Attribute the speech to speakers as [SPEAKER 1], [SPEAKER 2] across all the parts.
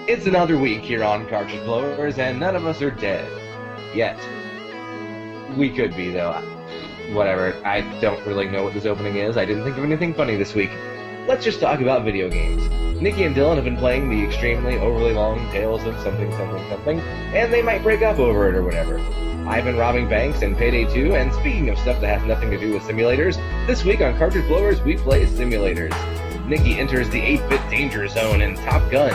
[SPEAKER 1] It's another week here on Cartridge Blowers, and none of us are dead. Yet. We could be, though. Whatever. I don't really know what this opening is. I didn't think of anything funny this week. Let's just talk about video games. Nikki and Dylan have been playing the extremely overly long Tales of Something, and they might break up over it or whatever. I've been robbing banks in Payday 2, and speaking of stuff that has nothing to do with simulators, this week on Cartridge Blowers, we play simulators. Nikki enters the 8-bit danger zone in Top Gun.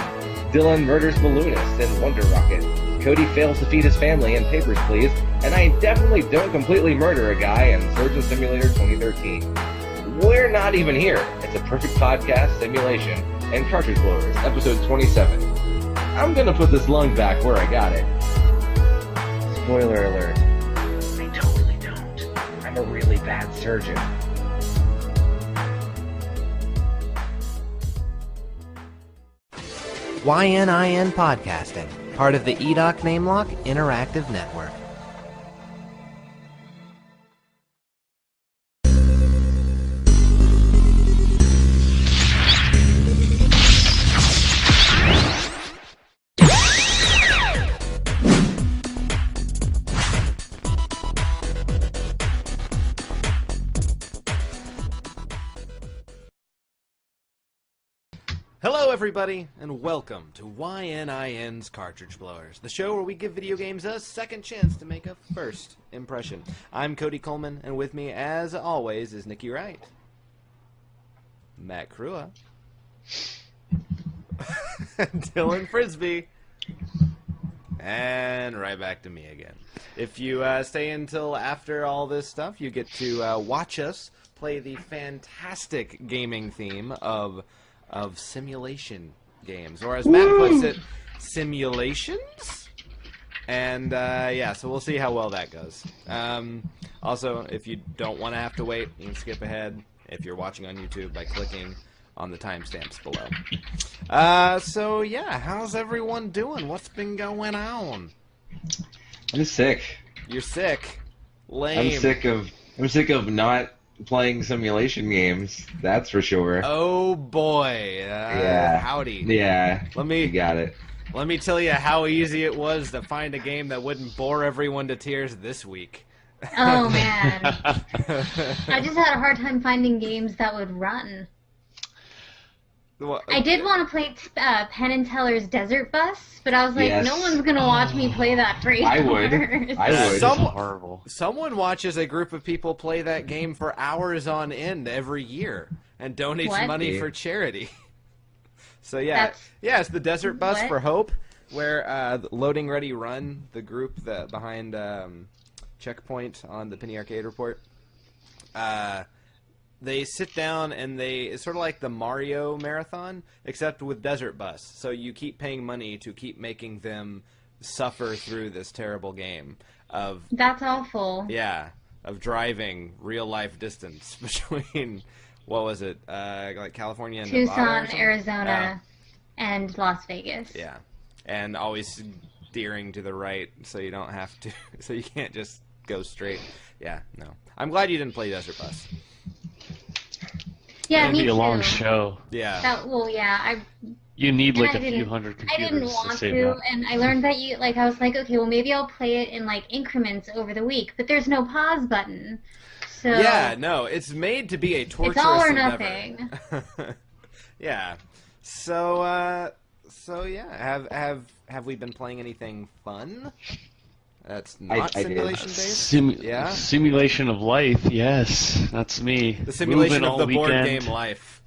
[SPEAKER 1] Dylan murders balloonists in Wonder Rocket. Cody fails to feed his family in Papers, Please, and I definitely don't completely murder a guy in Surgeon Simulator 2013. We're not even here. It's a perfect podcast simulation and Cartridge Blowers, episode 27. I'm gonna put this lung back where I got it. Spoiler alert. I totally don't. I'm a really bad surgeon.
[SPEAKER 2] YNIN Podcasting, part of the Namelock Interactive Network. Hello everybody, and welcome to YNIN's Cartridge Blowers, the show where we give video games a second chance to make a first impression. I'm Cody Coleman, and with me, as always, is Nikki Wright, Matt Crua, Dylan Frisbee, and right back to me again. If you stay until after all this stuff, you get to watch us play the fantastic gaming theme of simulation games, or as Matt puts it, simulations? And, yeah, so we'll see how well that goes. Also, if you don't want to have to wait, you can skip ahead if you're watching on YouTube by clicking on the timestamps below. So, yeah, how's everyone doing? What's been going on?
[SPEAKER 1] I'm sick.
[SPEAKER 2] You're sick. Lame.
[SPEAKER 1] I'm sick of not playing simulation games, that's for sure.
[SPEAKER 2] Oh boy.
[SPEAKER 1] Yeah.
[SPEAKER 2] Howdy.
[SPEAKER 1] Yeah.
[SPEAKER 2] You
[SPEAKER 1] got it.
[SPEAKER 2] Let me tell you how easy it was to find a game that wouldn't bore everyone to tears this week.
[SPEAKER 3] Oh man. I just had a hard time finding games that would run.
[SPEAKER 2] Well,
[SPEAKER 3] I did want to play Penn and Teller's Desert Bus, but I was like,
[SPEAKER 1] Yes.
[SPEAKER 3] no one's going to watch me play that for 8
[SPEAKER 1] I would.
[SPEAKER 3] hours.
[SPEAKER 1] I would.
[SPEAKER 4] Horrible.
[SPEAKER 2] Someone watches a group of people play that game for hours on end every year and donates
[SPEAKER 3] What?
[SPEAKER 2] money for charity. So yeah, it's the Desert Bus
[SPEAKER 3] What?
[SPEAKER 2] for Hope, where Loading Ready Run, the group that behind Checkpoint on the Penny Arcade Report, they sit down and it's sort of like the Mario Marathon, except with Desert Bus. So you keep paying money to keep making them suffer through this terrible game of...
[SPEAKER 3] That's awful.
[SPEAKER 2] Yeah, of driving real-life distance between, what was it, like California and Nevada or
[SPEAKER 3] Tucson,
[SPEAKER 2] something?
[SPEAKER 3] Arizona, and Las Vegas.
[SPEAKER 2] Yeah, and always steering to the right so you don't have to, so you can't just go straight. Yeah, no. I'm glad you didn't play Desert Bus.
[SPEAKER 3] Yeah,
[SPEAKER 4] It'd
[SPEAKER 3] me
[SPEAKER 4] be a
[SPEAKER 3] too.
[SPEAKER 4] long show.
[SPEAKER 2] Yeah.
[SPEAKER 4] You need like a
[SPEAKER 3] I
[SPEAKER 4] few hundred computers
[SPEAKER 3] didn't want
[SPEAKER 4] save
[SPEAKER 3] to,
[SPEAKER 4] that.
[SPEAKER 3] and I learned that I was like, okay, well maybe I'll play it in like increments over the week, but there's no pause button. So
[SPEAKER 2] Yeah, no, it's made to be a torturous
[SPEAKER 3] it's all or
[SPEAKER 2] endeavor.
[SPEAKER 3] nothing.
[SPEAKER 2] Yeah. So yeah, have we been playing anything fun? That's not
[SPEAKER 1] I did.
[SPEAKER 2] simulation based? Yeah?
[SPEAKER 4] Simulation of life, yes. That's me.
[SPEAKER 2] The simulation
[SPEAKER 4] Moving
[SPEAKER 2] of
[SPEAKER 4] all
[SPEAKER 2] the board
[SPEAKER 4] weekend.
[SPEAKER 2] game life.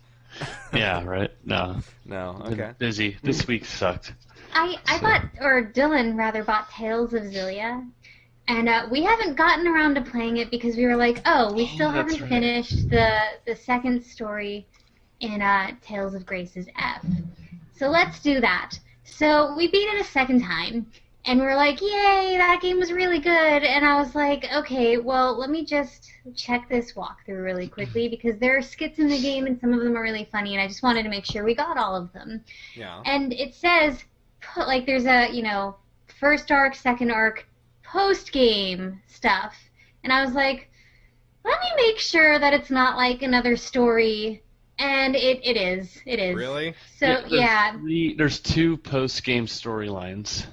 [SPEAKER 4] Yeah, right. No.
[SPEAKER 2] No,
[SPEAKER 4] Been
[SPEAKER 2] okay.
[SPEAKER 4] busy. This week sucked.
[SPEAKER 3] I bought, or Dylan rather, bought Tales of Xillia, and we haven't gotten around to playing it because we were like, oh, we still
[SPEAKER 4] that's
[SPEAKER 3] haven't
[SPEAKER 4] right.
[SPEAKER 3] finished the second story in Tales of Grace's F. So let's do that. So we beat it a second time, and we were like, yay, that game was really good. And I was like, okay, well, let me just check this walkthrough really quickly because there are skits in the game and some of them are really funny, and I just wanted to make sure we got all of them.
[SPEAKER 2] Yeah.
[SPEAKER 3] And it says, like, there's a, first arc, second arc, post-game stuff. And I was like, let me make sure that it's not like another story And it is. It is.
[SPEAKER 2] Really?
[SPEAKER 3] So, yeah.
[SPEAKER 4] There's 2 post-game storylines.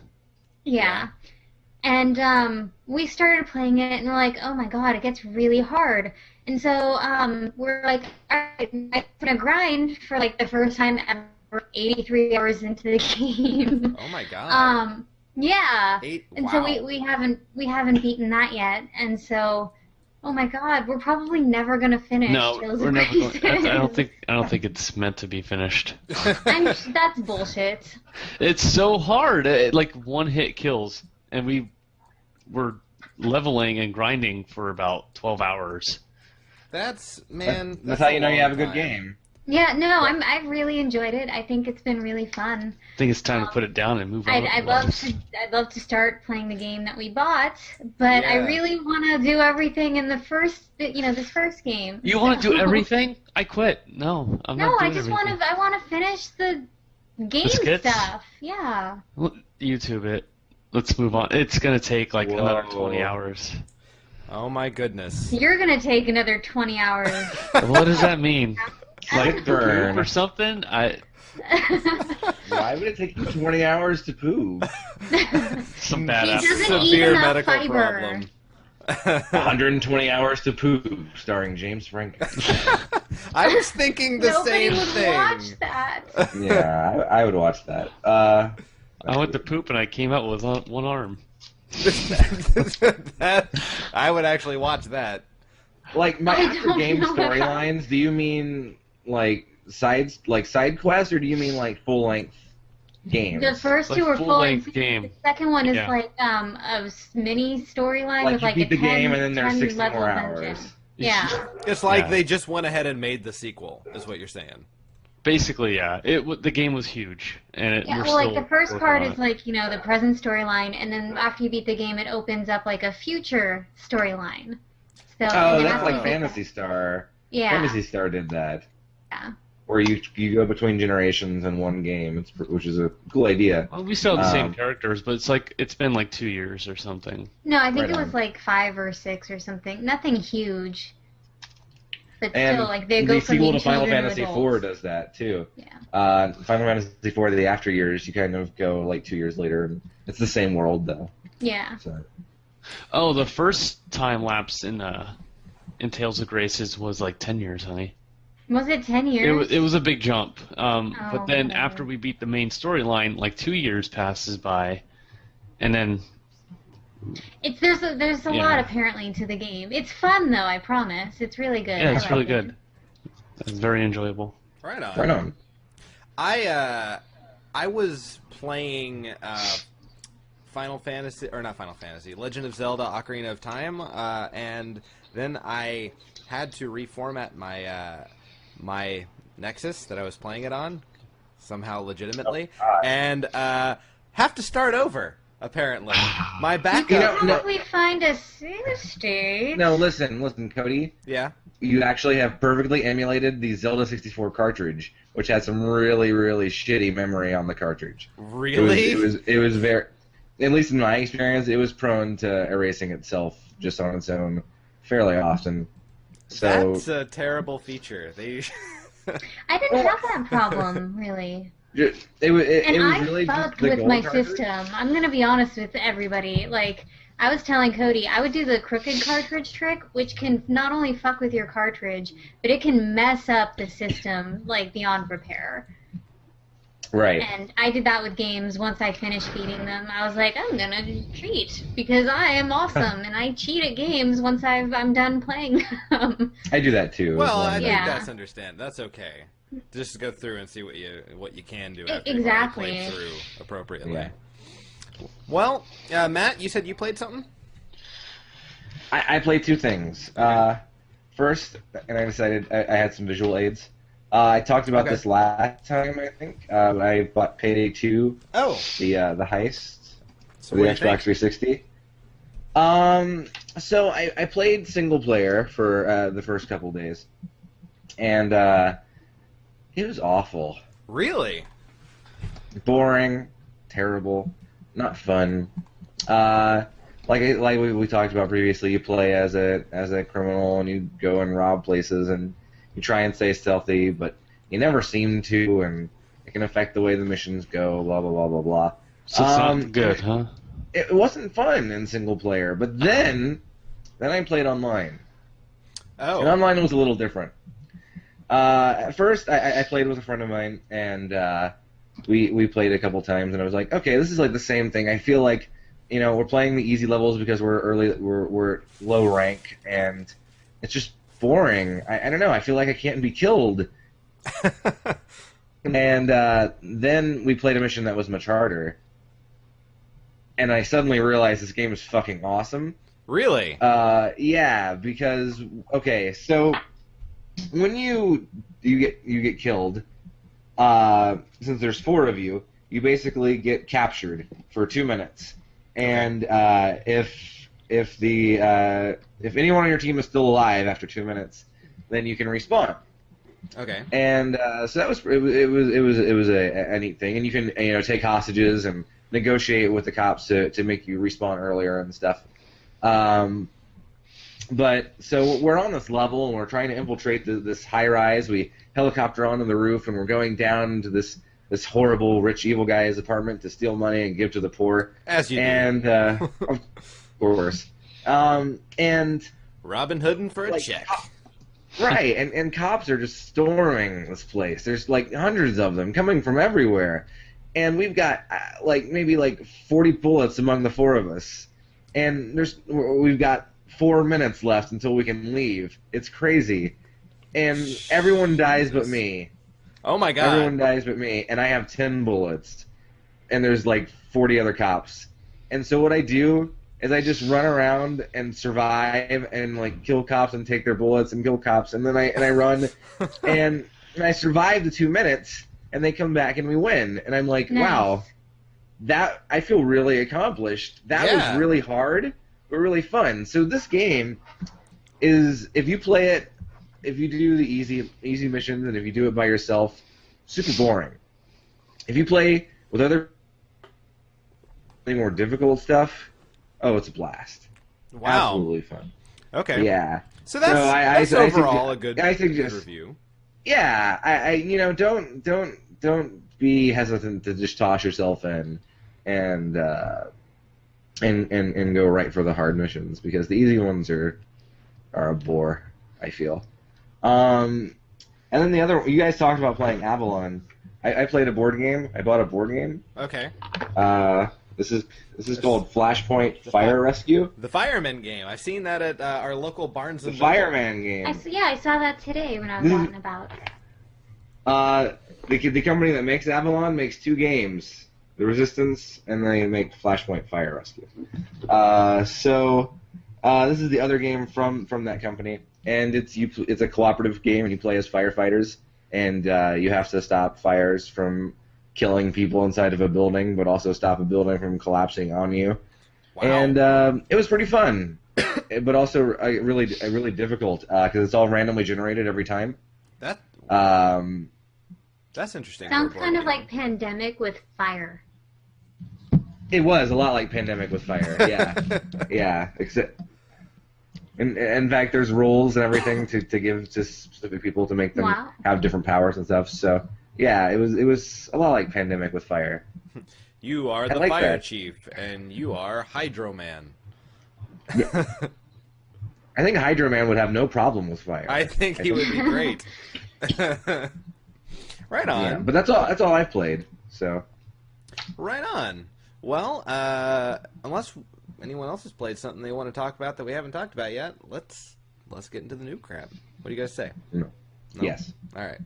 [SPEAKER 3] Yeah. And we started playing it, and we're like, oh my god, it gets really hard. And so we're like, alright, I'm gonna grind for like the first time ever, 83 hours into the game.
[SPEAKER 2] Oh my god.
[SPEAKER 3] Yeah. And
[SPEAKER 2] wow.
[SPEAKER 3] so we haven't beaten that yet, and so, oh my god, we're probably never gonna finish.
[SPEAKER 4] No,
[SPEAKER 3] Tales
[SPEAKER 4] we're
[SPEAKER 3] of
[SPEAKER 4] never going.
[SPEAKER 3] Graces.
[SPEAKER 4] I don't think it's meant to be finished.
[SPEAKER 3] That's bullshit.
[SPEAKER 4] It's so hard. Like one hit kills, and we were leveling and grinding for about 12 hours.
[SPEAKER 2] That's
[SPEAKER 1] how you know you have a good
[SPEAKER 2] time.
[SPEAKER 1] game.
[SPEAKER 3] Yeah, no, I've really enjoyed it. I think it's been really fun.
[SPEAKER 4] I think it's time to put it down and move on.
[SPEAKER 3] I'd love to start playing the game that we bought, but I
[SPEAKER 2] Yeah.
[SPEAKER 3] really want to do everything in the first, this first game.
[SPEAKER 4] You want to do everything? I quit. No, I'm
[SPEAKER 3] No,
[SPEAKER 4] not
[SPEAKER 3] I
[SPEAKER 4] doing
[SPEAKER 3] just
[SPEAKER 4] everything.
[SPEAKER 3] want to finish the game
[SPEAKER 4] skits?
[SPEAKER 3] stuff. Yeah.
[SPEAKER 4] Well, YouTube it. Let's move on. It's gonna take like another
[SPEAKER 1] Whoa.
[SPEAKER 4] 20 hours.
[SPEAKER 2] Oh my goodness.
[SPEAKER 3] You're gonna take another 20 hours.
[SPEAKER 4] What does that mean? Like
[SPEAKER 1] burn.
[SPEAKER 4] poop or something?
[SPEAKER 1] Why would it take you 20 hours to poop?
[SPEAKER 4] Some bad
[SPEAKER 3] He
[SPEAKER 4] ass.
[SPEAKER 3] doesn't eat
[SPEAKER 2] Severe
[SPEAKER 3] enough
[SPEAKER 2] medical
[SPEAKER 3] fiber.
[SPEAKER 2] problem.
[SPEAKER 1] 120 hours to poop, starring James Franco.
[SPEAKER 2] I was thinking the
[SPEAKER 3] Nobody
[SPEAKER 2] same
[SPEAKER 3] would
[SPEAKER 2] thing.
[SPEAKER 3] watch that.
[SPEAKER 1] Yeah, I would watch that.
[SPEAKER 4] I went to poop and I came out with one arm.
[SPEAKER 2] I would actually watch that.
[SPEAKER 1] Like my
[SPEAKER 3] I
[SPEAKER 1] after
[SPEAKER 3] don't
[SPEAKER 1] game
[SPEAKER 3] know that.
[SPEAKER 1] storylines, do you mean like side quests, or do you mean like full length games?
[SPEAKER 3] The first
[SPEAKER 4] Like
[SPEAKER 3] two are
[SPEAKER 4] full-length
[SPEAKER 3] full
[SPEAKER 4] game.
[SPEAKER 3] The second one is
[SPEAKER 4] Yeah.
[SPEAKER 3] like a mini storyline
[SPEAKER 1] Like
[SPEAKER 3] with
[SPEAKER 1] you
[SPEAKER 3] like
[SPEAKER 1] beat
[SPEAKER 3] a
[SPEAKER 1] the
[SPEAKER 3] 10,
[SPEAKER 1] game and then there's
[SPEAKER 3] 10
[SPEAKER 1] 60
[SPEAKER 3] level
[SPEAKER 1] more
[SPEAKER 3] dungeon.
[SPEAKER 1] hours.
[SPEAKER 3] Yeah.
[SPEAKER 2] It's like
[SPEAKER 1] Yeah.
[SPEAKER 2] they just went ahead and made the sequel, is what you're saying.
[SPEAKER 4] Basically, yeah. The game was huge, and
[SPEAKER 3] Yeah,
[SPEAKER 4] we're
[SPEAKER 3] well, like
[SPEAKER 4] still
[SPEAKER 3] the first
[SPEAKER 4] working
[SPEAKER 3] part
[SPEAKER 4] on
[SPEAKER 3] is
[SPEAKER 4] it.
[SPEAKER 3] like, the present storyline, and then after you beat the game, it opens up like a future storyline. So,
[SPEAKER 1] Oh,
[SPEAKER 3] and
[SPEAKER 1] that's
[SPEAKER 3] after
[SPEAKER 1] like
[SPEAKER 3] you beat
[SPEAKER 1] Phantasy Star.
[SPEAKER 3] Yeah.
[SPEAKER 1] Fantasy Star did that.
[SPEAKER 3] Yeah.
[SPEAKER 1] Where you go between generations in one game, which is a cool idea.
[SPEAKER 4] Well, we still have the same
[SPEAKER 1] Um,
[SPEAKER 4] characters, but it's been like 2 years or something.
[SPEAKER 3] No, I think
[SPEAKER 1] Right
[SPEAKER 3] it was
[SPEAKER 1] on.
[SPEAKER 3] like 5 or 6 or something. Nothing huge. But
[SPEAKER 1] And
[SPEAKER 3] still, like they
[SPEAKER 1] the
[SPEAKER 3] go from
[SPEAKER 1] sequel
[SPEAKER 3] being
[SPEAKER 1] to Final
[SPEAKER 3] children
[SPEAKER 1] Fantasy
[SPEAKER 3] to
[SPEAKER 1] IV
[SPEAKER 3] adults.
[SPEAKER 1] does that too.
[SPEAKER 3] Yeah.
[SPEAKER 1] Final Fantasy IV, the after years, you kind of go like 2 years later. And it's the same world though.
[SPEAKER 3] Yeah.
[SPEAKER 1] So.
[SPEAKER 4] Oh, the first time lapse in Tales of Graces was like 10 years, honey.
[SPEAKER 3] Was it 10 years?
[SPEAKER 4] It was a big jump. But then
[SPEAKER 3] whatever.
[SPEAKER 4] after we beat the main storyline, like 2 years passes by, and then
[SPEAKER 3] There's a
[SPEAKER 4] Yeah.
[SPEAKER 3] lot apparently to the game. It's fun though, I promise. It's really good.
[SPEAKER 4] yeah,
[SPEAKER 3] I
[SPEAKER 4] it's
[SPEAKER 3] like
[SPEAKER 4] really
[SPEAKER 3] it.
[SPEAKER 4] good. It's very enjoyable.
[SPEAKER 2] Right on.
[SPEAKER 1] Right on.
[SPEAKER 2] I was playing Legend of Zelda: Ocarina of Time, and then I had to reformat my Nexus that I was playing it on, somehow legitimately, and have to start over. Apparently, my backup.
[SPEAKER 1] You know, no-
[SPEAKER 3] Probably find a save state.
[SPEAKER 1] No, listen, Cody.
[SPEAKER 2] Yeah.
[SPEAKER 1] You actually have perfectly emulated the Zelda 64 cartridge, which had some really, really shitty memory on the cartridge.
[SPEAKER 2] Really?
[SPEAKER 1] It was very, at least in my experience, it was prone to erasing itself just on its own fairly often. So
[SPEAKER 2] That's a terrible feature. They.
[SPEAKER 3] I didn't have that problem, really.
[SPEAKER 1] it was
[SPEAKER 3] And I
[SPEAKER 1] really just
[SPEAKER 3] fucked
[SPEAKER 1] the
[SPEAKER 3] with
[SPEAKER 1] gold
[SPEAKER 3] my
[SPEAKER 1] cartridge.
[SPEAKER 3] system. I'm gonna be honest with everybody. Like, I was telling Cody, I would do the crooked cartridge trick, which can not only fuck with your cartridge, but it can mess up the system, like, beyond repair.
[SPEAKER 1] Right.
[SPEAKER 3] And I did that with games. Once I finished beating them, I was like, I'm gonna cheat, because I am awesome, and I cheat at games once I'm done playing them.
[SPEAKER 1] I do that too.
[SPEAKER 2] Well, I
[SPEAKER 1] as
[SPEAKER 2] think
[SPEAKER 3] Yeah.
[SPEAKER 2] that's understand. That's okay. Just go through and see what you can do after
[SPEAKER 3] Exactly.
[SPEAKER 2] you've already played through appropriately.
[SPEAKER 1] Yeah.
[SPEAKER 2] Well, Matt, you said you played something?
[SPEAKER 1] I played two things. First, and I decided I had some visual aids. I talked about
[SPEAKER 2] Okay.
[SPEAKER 1] this last time, I think. I bought Payday 2,
[SPEAKER 2] Oh,
[SPEAKER 1] the heist,
[SPEAKER 2] so
[SPEAKER 1] for the
[SPEAKER 2] what do you
[SPEAKER 1] Xbox
[SPEAKER 2] think?
[SPEAKER 1] 360. So I played single player for the first couple days, and it was awful,
[SPEAKER 2] Really?
[SPEAKER 1] boring, terrible, not fun. Like we talked about previously, you play as a criminal and you go and rob places and you try and stay stealthy, but you never seem to, and it can affect the way the missions go. Blah blah blah blah blah.
[SPEAKER 4] So it's not good, huh?
[SPEAKER 1] It wasn't fun in single player, but then I played online.
[SPEAKER 2] Oh.
[SPEAKER 1] And online was a little different. At first, I played with a friend of mine, and we played a couple times, and I was like, okay, this is like the same thing. I feel like, you know, we're playing the easy levels because we're low rank, and it's just boring. I don't know. I feel like I can't be killed. And then we played a mission that was much harder, and I suddenly realized this game is fucking awesome.
[SPEAKER 2] Really?
[SPEAKER 1] Yeah, because okay, so when you get killed, since there's 4 of you, you basically get captured for 2 minutes, and if anyone on your team is still alive after 2 minutes, then you can respawn.
[SPEAKER 2] Okay.
[SPEAKER 1] And so that was a neat thing, and you can, you know, take hostages and negotiate with the cops to make you respawn earlier and stuff. But so we're on this level and we're trying to infiltrate this high rise. We helicopter onto the roof and we're going down into this horrible rich evil guy's apartment to steal money and give to the poor.
[SPEAKER 2] As you do.
[SPEAKER 1] And of course, and
[SPEAKER 2] Robin Hooding for a
[SPEAKER 1] like,
[SPEAKER 2] check.
[SPEAKER 1] Right, and cops are just storming this place. There's like hundreds of them coming from everywhere, and we've got maybe 40 bullets among the 4 of us, and we've got 4 minutes left until we can leave. It's crazy, and everyone dies but me.
[SPEAKER 2] Oh my god!
[SPEAKER 1] Everyone dies but me, and I have 10 bullets, and there's like 40 other cops, and so what I do is I just run around and survive and like kill cops and take their bullets and kill cops, and then I run and I survive the 2 minutes and they come back and we win, and I'm like,
[SPEAKER 3] Nice.
[SPEAKER 1] wow, that I feel really accomplished. That
[SPEAKER 2] Yeah.
[SPEAKER 1] was really hard but really fun. So this game is, if you play it, if you do the easy missions and if you do it by yourself, super boring. If you play with other more difficult stuff, oh, it's a blast.
[SPEAKER 2] Wow.
[SPEAKER 1] Absolutely fun.
[SPEAKER 2] Okay.
[SPEAKER 1] Yeah.
[SPEAKER 2] So that's
[SPEAKER 1] I
[SPEAKER 2] overall a good
[SPEAKER 1] suggest,
[SPEAKER 2] review.
[SPEAKER 1] Yeah, I you know, don't be hesitant to just toss yourself in and go right for the hard missions, because the easy ones are a bore, I feel. And then the other, you guys talked about playing Avalon. I played a board game. I bought a board game.
[SPEAKER 2] Okay.
[SPEAKER 1] This is called Flashpoint Fire Rescue.
[SPEAKER 2] The Fireman game. I've seen that at our local Barnes
[SPEAKER 1] The
[SPEAKER 2] and Noble.
[SPEAKER 1] Fireman game.
[SPEAKER 3] I saw that today when I was out and about.
[SPEAKER 1] The company that makes Avalon makes 2 games, The Resistance, and they make Flashpoint Fire Rescue. This is the other game from that company, and it's a cooperative game, and you play as firefighters, and you have to stop fires from killing people inside of a building, but also stop a building from collapsing on you.
[SPEAKER 2] Wow.
[SPEAKER 1] And it was pretty fun, but also really difficult because it's all randomly generated every time.
[SPEAKER 2] That's interesting.
[SPEAKER 3] Sounds
[SPEAKER 2] for a board
[SPEAKER 3] kind of
[SPEAKER 2] game.
[SPEAKER 3] like Pandemic with fire.
[SPEAKER 1] It was a lot like Pandemic with fire. Yeah, yeah. Except, in fact, there's rules and everything to give to specific people to make them
[SPEAKER 3] Wow.
[SPEAKER 1] have different powers and stuff. So yeah, it was a lot like Pandemic with fire.
[SPEAKER 2] You are the
[SPEAKER 1] like
[SPEAKER 2] fire
[SPEAKER 1] that.
[SPEAKER 2] chief, and you are Hydro Man.
[SPEAKER 1] I think Hydro Man would have no problem with fire.
[SPEAKER 2] I think he would be great. Right on.
[SPEAKER 1] Yeah, but that's all I've played. So
[SPEAKER 2] Right on. Well, unless anyone else has played something they want to talk about that we haven't talked about yet, let's get into the new crap. What do you guys say?
[SPEAKER 1] no. Yes.
[SPEAKER 2] All right.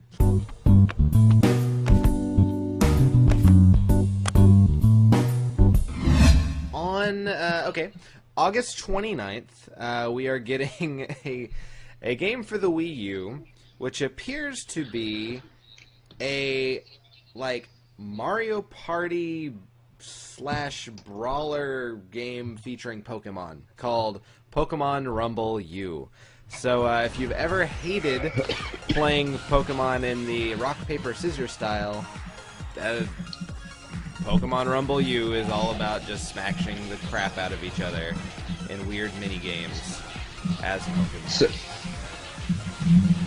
[SPEAKER 2] On August 29th, we are getting a game for the Wii U, which appears to be a Mario Party / brawler game featuring Pokemon called Pokemon Rumble U. So if you've ever hated playing Pokemon in the rock, paper, scissors style, Pokemon Rumble U is all about just smashing the crap out of each other in weird mini games as Pokemon.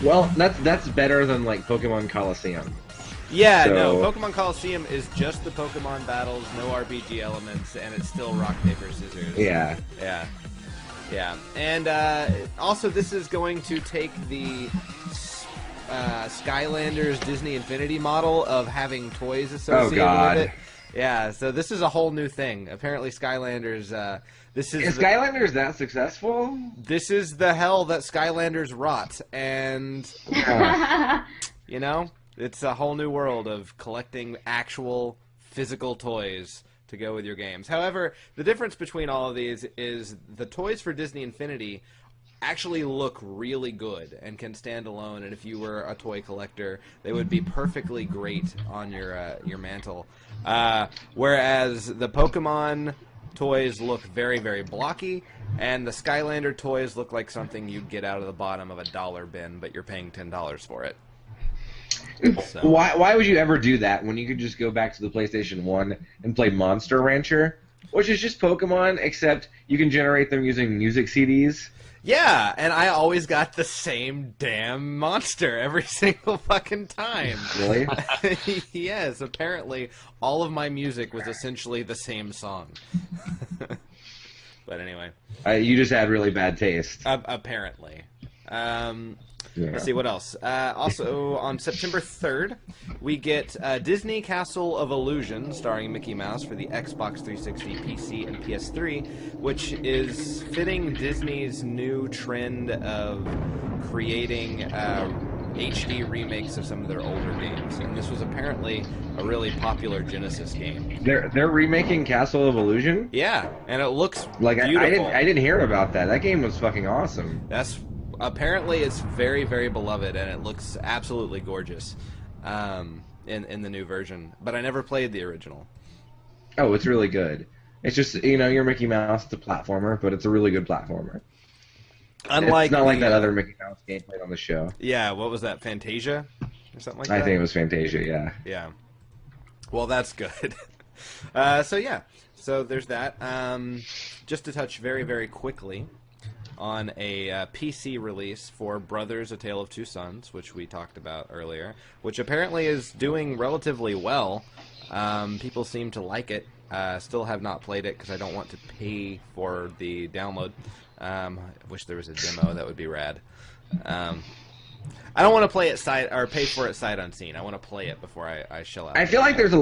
[SPEAKER 1] Well, that's better than like Pokemon Coliseum.
[SPEAKER 2] Yeah,
[SPEAKER 1] So-
[SPEAKER 2] no, Pokemon Coliseum is just the Pokemon battles, no RPG elements, and it's still rock, paper, scissors.
[SPEAKER 1] Yeah.
[SPEAKER 2] Yeah. Yeah. And also, this is going to take the Skylanders Disney Infinity model of having toys associated
[SPEAKER 1] God.
[SPEAKER 2] with it. Yeah, so this is a whole new thing. Apparently, Skylanders. This is
[SPEAKER 1] Skylanders that successful?
[SPEAKER 2] this is the hell that Skylanders wrought, and you know, it's a whole new world of collecting actual physical toys to go with your games. However, the difference between all of these is the toys for Disney Infinity actually look really good and can stand alone, and if you were a toy collector, they would be perfectly great on your mantle. Whereas the Pokemon toys look very, very blocky, and the Skylander toys look like something you'd get out of the bottom of a dollar bin, but you're paying $10 for it. So.
[SPEAKER 1] Why would you ever do that when you could just go back to the PlayStation 1 and play Monster Rancher, which is just Pokemon, except you can generate them using music CDs?
[SPEAKER 2] Yeah, and I always got the same damn monster every single fucking time.
[SPEAKER 1] Really?
[SPEAKER 2] Yes, apparently all of my music was essentially the same song. But anyway.
[SPEAKER 1] You just had really bad taste.
[SPEAKER 2] Apparently.
[SPEAKER 1] Yeah.
[SPEAKER 2] Let's see, what else? Also, on September 3rd, we get Disney Castle of Illusion, starring Mickey Mouse for the Xbox 360, PC, and PS3, which is fitting Disney's new trend of creating HD remakes of some of their older games. And this was apparently a really popular Genesis game.
[SPEAKER 1] They're remaking Castle of Illusion?
[SPEAKER 2] Yeah, and it looks
[SPEAKER 1] Like
[SPEAKER 2] beautiful.
[SPEAKER 1] I didn't hear about that. That game was fucking awesome.
[SPEAKER 2] Apparently, it's very, very beloved, and it looks absolutely gorgeous in the new version. But I never played the original.
[SPEAKER 1] Oh, it's really good. It's just, you're Mickey Mouse, it's a platformer, but it's a really good platformer.
[SPEAKER 2] Unlike
[SPEAKER 1] it's not like that other Mickey Mouse game played on the show.
[SPEAKER 2] Yeah, what was that, Fantasia? Or something like that?
[SPEAKER 1] I think it was Fantasia, yeah.
[SPEAKER 2] Yeah. Well, that's good. So there's that. Just to touch very, very quickly on a PC release for Brothers: A Tale of Two Sons, which we talked about earlier, which apparently is doing relatively well. People seem to like it. Still have not played it because I don't want to pay for the download. I wish there was a demo. That would be rad. I don't want to play it pay for it sight unseen. I want to play it before I shell out.
[SPEAKER 1] I feel like there's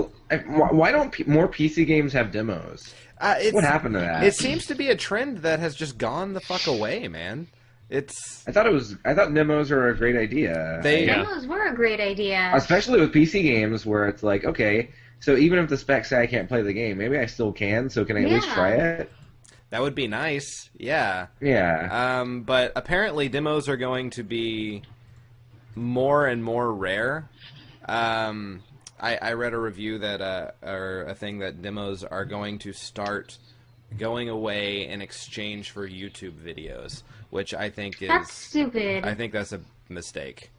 [SPEAKER 1] why don't more PC games have demos? What happened to that?
[SPEAKER 2] It seems to be a trend that has just gone the fuck away, man. I
[SPEAKER 1] thought demos are a great idea.
[SPEAKER 3] Demos were a great idea.
[SPEAKER 1] Especially with PC games where it's like, okay, so even if the specs say I can't play the game, maybe I still can, so can I at least try it?
[SPEAKER 2] That would be nice, yeah.
[SPEAKER 1] Yeah.
[SPEAKER 2] But apparently demos are going to be more and more rare. I read a review that, or a thing that demos are going to start going away in exchange for YouTube videos, which I think is...
[SPEAKER 3] That's stupid.
[SPEAKER 2] I think that's a mistake.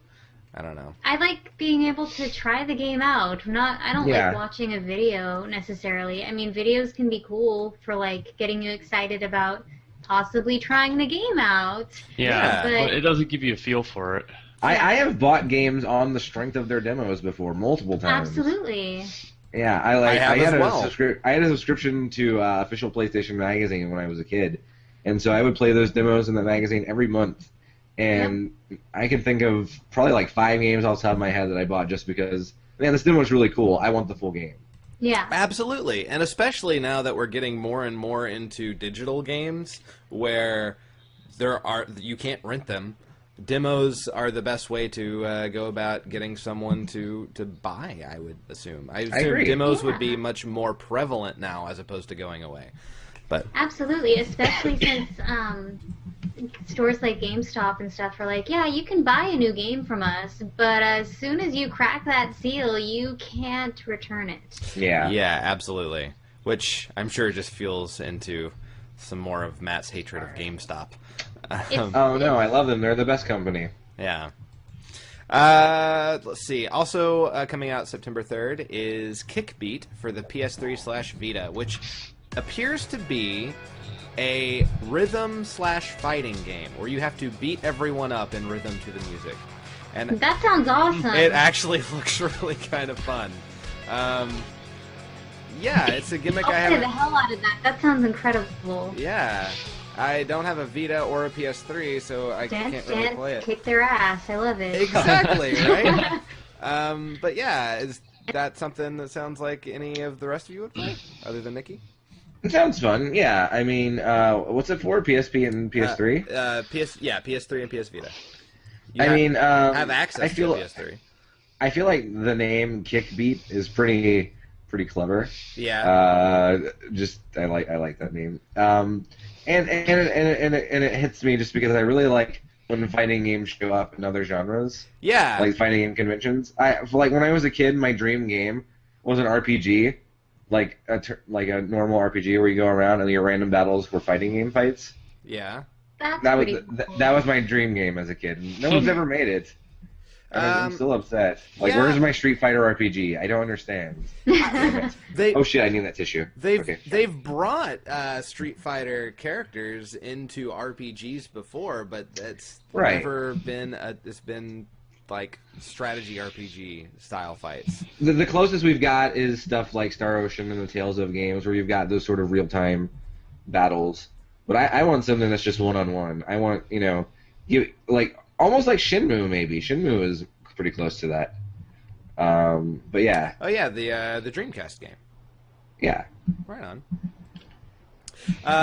[SPEAKER 2] I don't know.
[SPEAKER 3] I like being able to try the game out. I don't like watching a video necessarily. I mean, videos can be cool for like getting you excited about possibly trying the game out.
[SPEAKER 4] Yeah,
[SPEAKER 3] but
[SPEAKER 4] it doesn't give you a feel for it.
[SPEAKER 1] I have bought games on the strength of their demos before, multiple times.
[SPEAKER 3] Absolutely.
[SPEAKER 1] Yeah, I had a subscription to official PlayStation Magazine when I was a kid, and so I would play those demos in the magazine every month. And I can think of probably like 5 games off the top of my head that I bought just because, man, this demo is really cool. I want the full game.
[SPEAKER 3] Yeah.
[SPEAKER 2] Absolutely. And especially now that we're getting more and more into digital games where you can't rent them. Demos are the best way to go about getting someone to buy, I would assume. I assume demos would be much more prevalent now as opposed to going away. But
[SPEAKER 3] absolutely, especially since stores like GameStop and stuff are like, yeah, you can buy a new game from us, but as soon as you crack that seal, you can't return it.
[SPEAKER 1] Yeah.
[SPEAKER 2] Yeah, absolutely. Which I'm sure just fuels into some more of Matt's hatred of GameStop.
[SPEAKER 1] Oh, no, I love them. They're the best company.
[SPEAKER 2] Yeah. Let's see. Also coming out September 3rd is KickBeat for the PS3/Vita, which appears to be a rhythm/fighting game where you have to beat everyone up in rhythm to the music. And
[SPEAKER 3] That sounds awesome.
[SPEAKER 2] it actually looks really kind of fun. Yeah, it's a gimmick
[SPEAKER 3] I'll
[SPEAKER 2] I
[SPEAKER 3] play
[SPEAKER 2] haven't...
[SPEAKER 3] the hell out of that. That sounds incredible.
[SPEAKER 2] Yeah. I don't have a Vita or a PS3, so I
[SPEAKER 3] Dance,
[SPEAKER 2] can't really play
[SPEAKER 3] dance,
[SPEAKER 2] it.
[SPEAKER 3] kick their ass. I love it.
[SPEAKER 2] Exactly, right? But yeah, is that something that sounds like any of the rest of you would play, other than Nikki?
[SPEAKER 1] It sounds fun. Yeah. I mean, what's it for? PSP and PS3?
[SPEAKER 2] PS3 and PS Vita. You have access to a PS3.
[SPEAKER 1] I feel like the name KickBeat is pretty clever.
[SPEAKER 2] Yeah.
[SPEAKER 1] I like that name. And it hits me just because I really like when fighting games show up in other genres.
[SPEAKER 2] Yeah.
[SPEAKER 1] Like fighting game conventions. Like when I was a kid, my dream game was an RPG, like a normal RPG where you go around and your random battles were fighting game fights.
[SPEAKER 2] Yeah.
[SPEAKER 1] That was my dream game as a kid. No one's ever made it. I'm still upset. Like,
[SPEAKER 2] yeah.
[SPEAKER 1] where's my Street Fighter RPG? I don't understand. Damn it. Oh shit! I need that tissue.
[SPEAKER 2] They've brought Street Fighter characters into RPGs before, but it's never been it's been like strategy RPG style fights.
[SPEAKER 1] The closest we've got is stuff like Star Ocean and the Tales of games, where you've got those sort of real time battles. But I want something that's just one-on-one. I want, almost like Shenmue, maybe. Shenmue is pretty close to that. But yeah.
[SPEAKER 2] Oh yeah, the Dreamcast game.
[SPEAKER 1] Yeah.
[SPEAKER 2] Right on.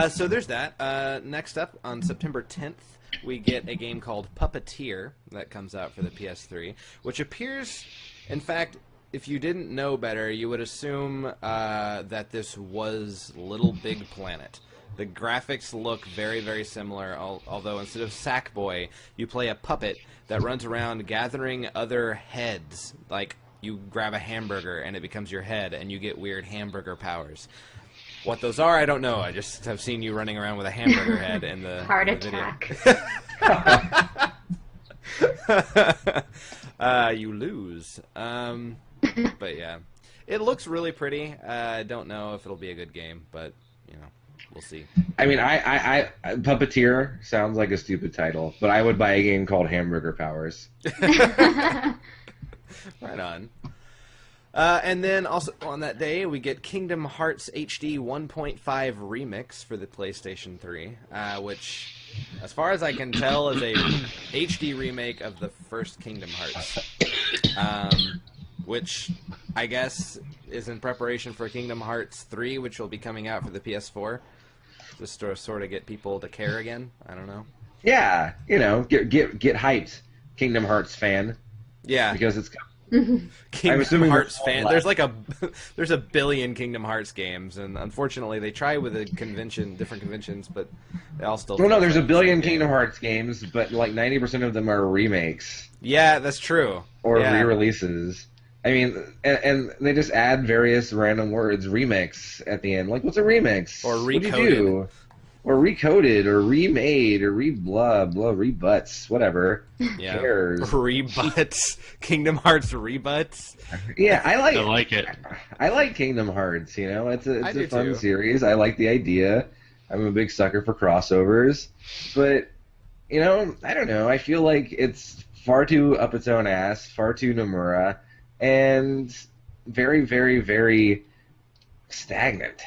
[SPEAKER 2] So there's that. Next up, on September 10th, we get a game called Puppeteer that comes out for the PS3, which appears, in fact, if you didn't know better, you would assume that this was Little Big Planet. The graphics look very, very similar, although instead of Sackboy, you play a puppet that runs around gathering other heads. Like, you grab a hamburger and it becomes your head, and you get weird hamburger powers. What those are, I don't know. I just have seen you running around with a hamburger head in the
[SPEAKER 3] Heart
[SPEAKER 2] attack. You lose. But yeah. It looks really pretty. I don't know if it'll be a good game, but, we'll see.
[SPEAKER 1] I mean, I Puppeteer sounds like a stupid title, but I would buy a game called Hamburger Powers.
[SPEAKER 2] Right on. And then also on that day, we get Kingdom Hearts HD 1.5 Remix for the PlayStation 3, which, as far as I can tell, is a HD remake of the first Kingdom Hearts. Which I guess is in preparation for Kingdom Hearts 3, which will be coming out for the PS4. Just to sort of get people to care again. I don't know.
[SPEAKER 1] Yeah, get hyped, Kingdom Hearts fan.
[SPEAKER 2] Yeah,
[SPEAKER 1] because it's
[SPEAKER 2] Kingdom Hearts fan. There's there's a billion Kingdom Hearts games, and unfortunately they try with different conventions, but they all still.
[SPEAKER 1] Well, no, there's a billion Kingdom Hearts games, but like 90% of them are remakes.
[SPEAKER 2] Yeah, that's true.
[SPEAKER 1] Or re-releases. I mean, and they just add various random words, remix, at the end. Like, what's a remix?
[SPEAKER 2] Or recoded.
[SPEAKER 1] What do you do? Or recoded, or remade, or rebuts, whatever.
[SPEAKER 2] Yeah.
[SPEAKER 1] Who cares?
[SPEAKER 2] Rebuts. Kingdom Hearts rebuts.
[SPEAKER 1] Yeah, I
[SPEAKER 4] like it.
[SPEAKER 1] I like Kingdom Hearts, It's a fun
[SPEAKER 2] too.
[SPEAKER 1] series. I like the idea. I'm a big sucker for crossovers. But, I don't know. I feel like it's far too up its own ass, far too Nomura, and very, very, very stagnant.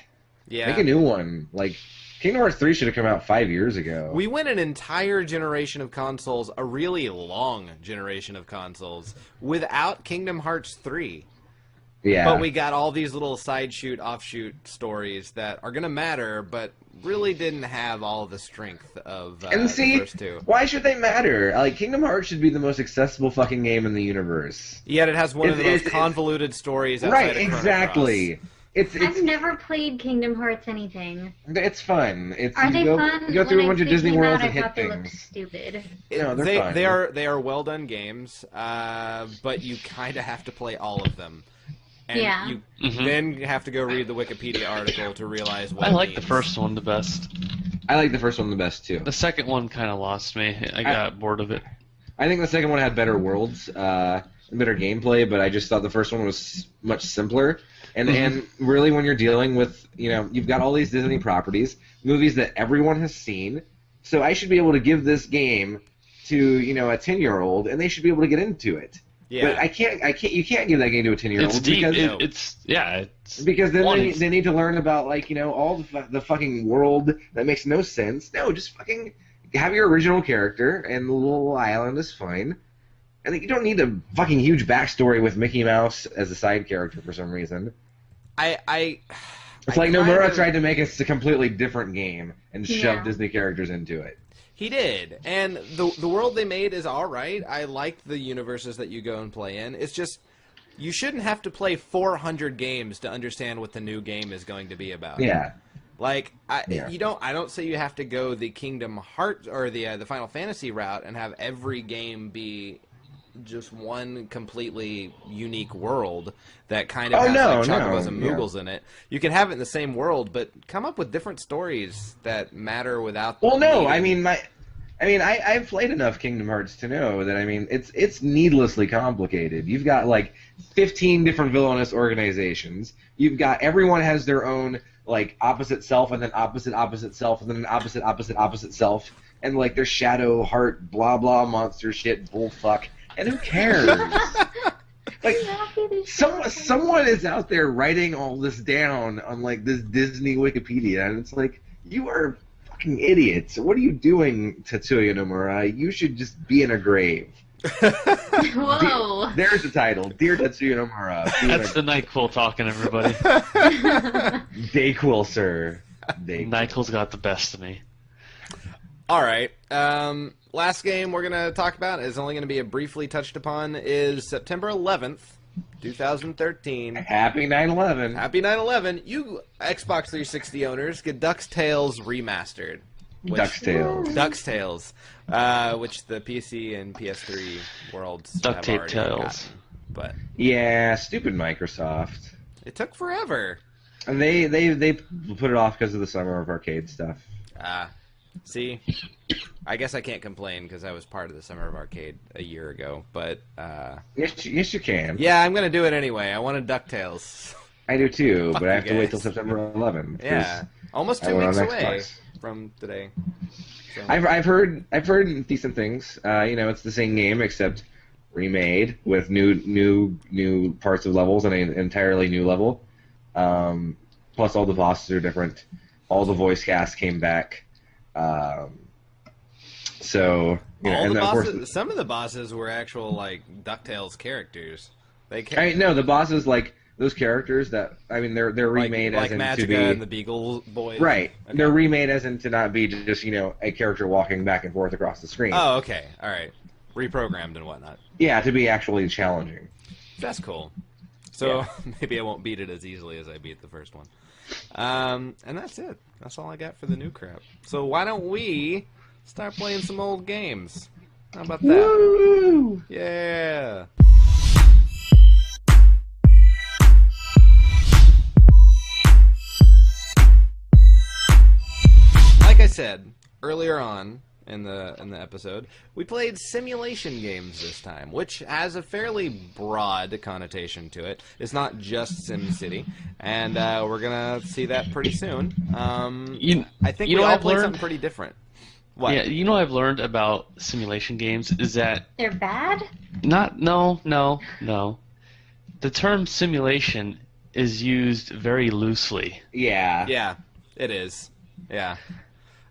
[SPEAKER 2] Yeah.
[SPEAKER 1] Make a new one. Like, Kingdom Hearts 3 should have come out 5 years ago.
[SPEAKER 2] We went an entire generation of consoles, a really long generation of consoles, without Kingdom Hearts 3.
[SPEAKER 1] Yeah.
[SPEAKER 2] But we got all these little offshoot stories that are going to matter, but really didn't have all of the strength of the first two.
[SPEAKER 1] Why should they matter? Like, Kingdom Hearts should be the most accessible fucking game in the universe.
[SPEAKER 2] Yet it has one of the most convoluted stories outside
[SPEAKER 1] right,
[SPEAKER 2] of Chrono
[SPEAKER 1] exactly.
[SPEAKER 2] Cross.
[SPEAKER 3] I've never played Kingdom Hearts anything.
[SPEAKER 1] It's fun.
[SPEAKER 3] Are they fun?
[SPEAKER 1] You go through a bunch of Disney Worlds and
[SPEAKER 3] I
[SPEAKER 1] hit
[SPEAKER 3] thought they
[SPEAKER 1] things.
[SPEAKER 3] looked stupid.
[SPEAKER 1] No, they're fun.
[SPEAKER 2] They are well done games, but you kind of have to play all of them. And you then have to go read the Wikipedia article to realize what
[SPEAKER 4] I like
[SPEAKER 2] means.
[SPEAKER 4] the first one the best.
[SPEAKER 1] I like the first one the best, too.
[SPEAKER 4] The second one kind of lost me. I got bored of it.
[SPEAKER 1] I think the second one had better worlds, and better gameplay, but I just thought the first one was much simpler. And really, when you're dealing with, you've got all these Disney properties, movies that everyone has seen, so I should be able to give this game to a 10-year-old, and they should be able to get into it.
[SPEAKER 2] Yeah.
[SPEAKER 1] But you can't give that game to a 10-year-old.
[SPEAKER 4] It's deep.
[SPEAKER 1] Because because then they need to learn about all the fucking world that makes no sense. No, just fucking have your original character, and the little island is fine. And you don't need a fucking huge backstory with Mickey Mouse as a side character for some reason. It's like Nomura tried to make us a completely different game and shove Disney characters into it.
[SPEAKER 2] He did, and the world they made is all right. I like the universes that you go and play in. It's just you shouldn't have to play 400 games to understand what the new game is going to be about.
[SPEAKER 1] Yeah.
[SPEAKER 2] Like I don't say you have to go the Kingdom Hearts or the Final Fantasy route and have every game be just one completely unique world that kind of has chocobos and moogles in it. You can have it in the same world, but come up with different stories that matter without.
[SPEAKER 1] Well, no, I've played enough Kingdom Hearts to know that it's needlessly complicated. You've got 15 different villainous organizations. You've got everyone has their own opposite self, and then opposite self, and then an opposite self, and their shadow heart blah blah monster shit bullfuck. And who cares? Someone is out there writing all this down on this Disney Wikipedia, and it's you are fucking idiots. What are you doing, Tetsuya Nomura? You should just be in a grave.
[SPEAKER 3] Whoa.
[SPEAKER 1] There's the title, Dear Tetsuya Nomura.
[SPEAKER 4] That's the NyQuil talking, everybody.
[SPEAKER 1] Dayquil, sir.
[SPEAKER 4] NyQuil's got the best of me.
[SPEAKER 2] All right. Last game we're going to talk about is only going to be briefly touched upon is September 11th, 2013.
[SPEAKER 1] Happy 9/11.
[SPEAKER 2] Happy 9/11. You Xbox 360 owners get DuckTales Remastered. DuckTales. Which the PC and PS3 worlds have already gotten. But
[SPEAKER 1] yeah, stupid Microsoft.
[SPEAKER 2] It took forever.
[SPEAKER 1] And they put it off because of the Summer of Arcade stuff.
[SPEAKER 2] See, I guess I can't complain because I was part of the Summer of Arcade a year ago, but...
[SPEAKER 1] Yes, you can.
[SPEAKER 2] Yeah, I'm going to do it anyway. I wanted DuckTales.
[SPEAKER 1] I do too, but I have to wait till September 11th.
[SPEAKER 2] Yeah, almost 2 weeks away from today. So.
[SPEAKER 1] I've heard decent things. It's the same game except remade with new parts of levels and an entirely new level. Plus all the bosses are different. All the voice cast came back. Some
[SPEAKER 2] of the bosses were actual DuckTales characters.
[SPEAKER 1] The bosses those characters that they're remade as in
[SPEAKER 2] Magica
[SPEAKER 1] to be
[SPEAKER 2] and the Beagle Boys.
[SPEAKER 1] Right. Okay. They're remade as in to not be just a character walking back and forth across the screen.
[SPEAKER 2] Oh, okay, all right, reprogrammed and whatnot.
[SPEAKER 1] Yeah, to be actually challenging.
[SPEAKER 2] That's cool. So maybe I won't beat it as easily as I beat the first one. And that's it. That's all I got for the new crap. So why don't we start playing some old games? How about that?
[SPEAKER 1] Woo!
[SPEAKER 2] Yeah. Like I said earlier on in the episode, we played simulation games this time, which has a fairly broad connotation to it. It's not just SimCity, and we're gonna see that pretty soon. I think we all played something pretty different. What?
[SPEAKER 4] Yeah, I've learned about simulation games is that
[SPEAKER 3] they're bad?
[SPEAKER 4] No. The term simulation is used very loosely.
[SPEAKER 1] Yeah.
[SPEAKER 2] Yeah, it is. Yeah.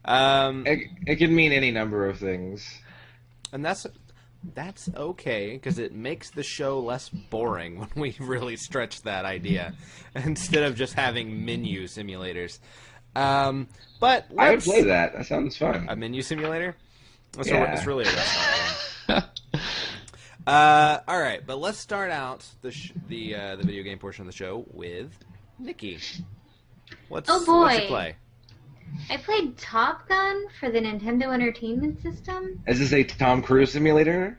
[SPEAKER 1] It can mean any number of things,
[SPEAKER 2] and that's okay because it makes the show less boring when we really stretch that idea instead of just having menu simulators. But
[SPEAKER 1] I would play that. That sounds fun.
[SPEAKER 2] A menu simulator? It's really a restaurant game. All right, but let's start out the video game portion of the show with Nikki. What's you play?
[SPEAKER 3] I played Top Gun for the Nintendo Entertainment System.
[SPEAKER 1] Is this a Tom Cruise simulator?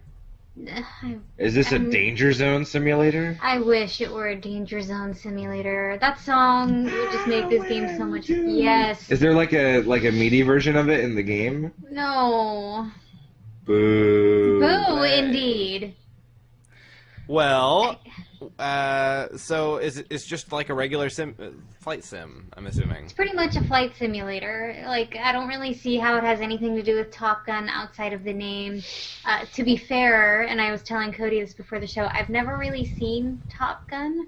[SPEAKER 1] Is this a Danger Zone simulator?
[SPEAKER 3] I wish it were a Danger Zone simulator. That song would just make this game so much... Yes.
[SPEAKER 1] Is there like a MIDI version of it in the game?
[SPEAKER 3] No.
[SPEAKER 1] Boo.
[SPEAKER 3] Boo, indeed.
[SPEAKER 2] Well, So it's just like a regular flight sim, I'm assuming.
[SPEAKER 3] It's pretty much a flight simulator. Like, I don't really see how it has anything to do with Top Gun outside of the name. To be fair, and I was telling Cody this before the show, I've never really seen Top Gun.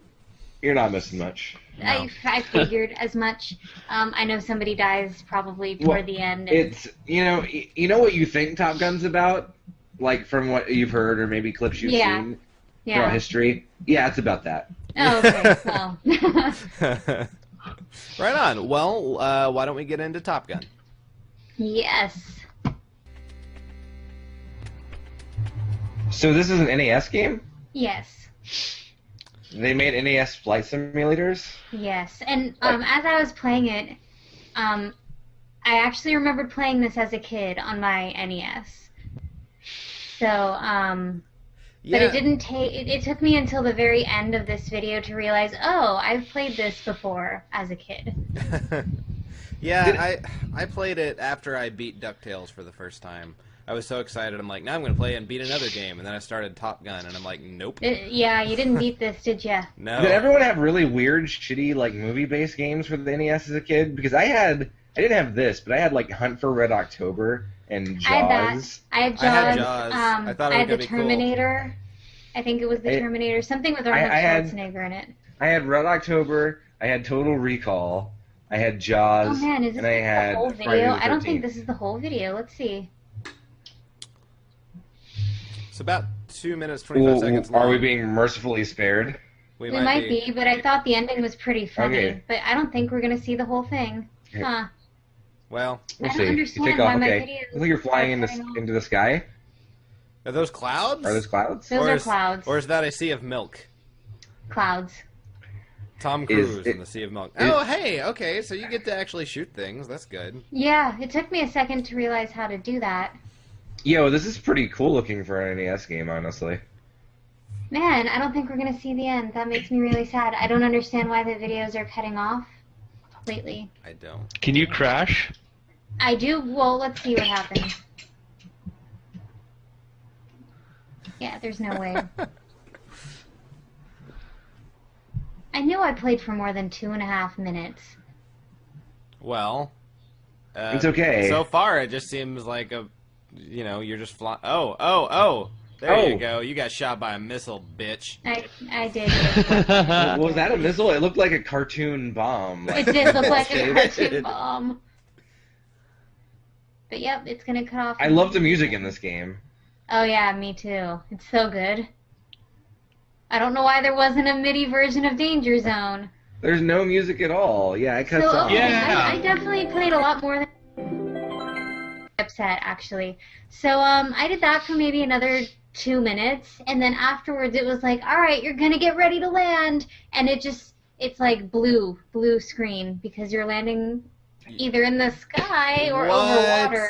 [SPEAKER 1] You're not missing much.
[SPEAKER 2] No.
[SPEAKER 3] I figured as much. I know somebody dies probably toward the end. And
[SPEAKER 1] It's you know what you think Top Gun's about, like from what you've heard or maybe clips you've seen throughout history. Yeah, it's about that.
[SPEAKER 3] Oh, okay. Well.
[SPEAKER 2] Right on. Well, why don't we get into Top Gun?
[SPEAKER 3] Yes.
[SPEAKER 1] So this is an NES game?
[SPEAKER 3] Yes.
[SPEAKER 1] They made NES flight simulators?
[SPEAKER 3] Yes. And as I was playing it, I actually remembered playing this as a kid on my NES. So, but it didn't take. It took me until the very end of this video to realize, oh, I've played this before as a kid.
[SPEAKER 2] I played it after I beat DuckTales for the first time. I was so excited. I'm like, now I'm going to play and beat another game. And then I started Top Gun, and I'm like, nope.
[SPEAKER 3] Yeah, you didn't beat this, did you?
[SPEAKER 2] No.
[SPEAKER 1] Did everyone have really weird, shitty, like movie-based games for the NES as a kid? Because I didn't have this, but I had like Hunt for Red October and Jaws.
[SPEAKER 3] I had Jaws.
[SPEAKER 2] I had Jaws. I thought it was
[SPEAKER 3] I had the
[SPEAKER 2] gonna be cool.
[SPEAKER 3] Terminator. I think it was the Terminator. Something with Arnold Schwarzenegger in it.
[SPEAKER 1] I had Red October. I had Total Recall. I had Jaws.
[SPEAKER 3] Oh man, is this
[SPEAKER 1] and I had
[SPEAKER 3] the whole
[SPEAKER 1] Friday
[SPEAKER 3] video?
[SPEAKER 1] the
[SPEAKER 3] I don't think
[SPEAKER 1] 13th.
[SPEAKER 3] this is the whole video. Let's see.
[SPEAKER 2] It's about 2 minutes, 25 seconds long.
[SPEAKER 1] Are we being mercifully spared?
[SPEAKER 3] We might be, but I thought the ending was pretty funny.
[SPEAKER 1] Okay.
[SPEAKER 3] But I don't think we're going to see the whole thing.
[SPEAKER 1] Okay.
[SPEAKER 3] Huh.
[SPEAKER 2] Well,
[SPEAKER 1] We'll
[SPEAKER 3] I
[SPEAKER 1] see.
[SPEAKER 3] don't
[SPEAKER 1] You
[SPEAKER 3] understand
[SPEAKER 1] take
[SPEAKER 3] why
[SPEAKER 1] off.
[SPEAKER 3] my
[SPEAKER 1] Okay.
[SPEAKER 3] videos
[SPEAKER 1] Looks like you're flying
[SPEAKER 3] are cutting off.
[SPEAKER 1] into the sky.
[SPEAKER 2] are those clouds?
[SPEAKER 1] Are those clouds?
[SPEAKER 3] Those
[SPEAKER 2] Or
[SPEAKER 3] are
[SPEAKER 2] is-
[SPEAKER 3] clouds.
[SPEAKER 2] Or is that a sea of milk?
[SPEAKER 3] Clouds.
[SPEAKER 2] Tom Cruise in the Sea of Milk. Oh, hey, okay, so you get to actually shoot things. That's good.
[SPEAKER 3] Yeah, it took me a second to realize how to do that.
[SPEAKER 1] Yo, this is pretty cool looking for an NES game, honestly.
[SPEAKER 3] Man, I don't think we're going to see the end. That makes me really sad. I don't understand why the videos are cutting off lately.
[SPEAKER 2] I don't.
[SPEAKER 4] Can you crash?
[SPEAKER 3] I do. Well, let's see what happens. Yeah, there's no way. I knew I played for more than 2.5 minutes.
[SPEAKER 2] Well,
[SPEAKER 1] It's okay.
[SPEAKER 2] So far, it just seems like you're just flying. Oh. There you go. You got shot by a missile, bitch.
[SPEAKER 3] I did.
[SPEAKER 1] Was that a missile? It looked like a cartoon bomb.
[SPEAKER 3] It did look like a cartoon bomb. But yep, it's gonna cut off.
[SPEAKER 1] I love the music in this game.
[SPEAKER 3] Oh yeah, me too. It's so good. I don't know why there wasn't a MIDI version of Danger Zone.
[SPEAKER 1] There's no music at all. Yeah, it cuts
[SPEAKER 3] So,
[SPEAKER 1] off.
[SPEAKER 3] okay,
[SPEAKER 4] Yeah.
[SPEAKER 3] I definitely played a lot more than upset actually. So I did that for maybe another 2 minutes, and then afterwards it was like, all right, you're gonna get ready to land, and it's like blue screen because you're landing either in the sky or over water.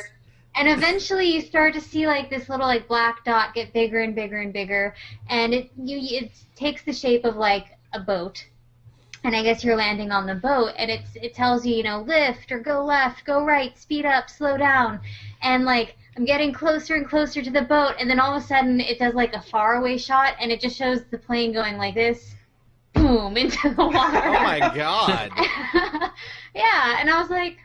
[SPEAKER 3] And eventually you start to see like this little like black dot get bigger and bigger and bigger, and it takes the shape of like a boat. And I guess you're landing on the boat, and it tells you, lift or go left, go right, speed up, slow down. And like I'm getting closer and closer to the boat, and then all of a sudden it does like a faraway shot, and it just shows the plane going like this, boom, into the water.
[SPEAKER 2] Oh my god.
[SPEAKER 3] Yeah, and I was like,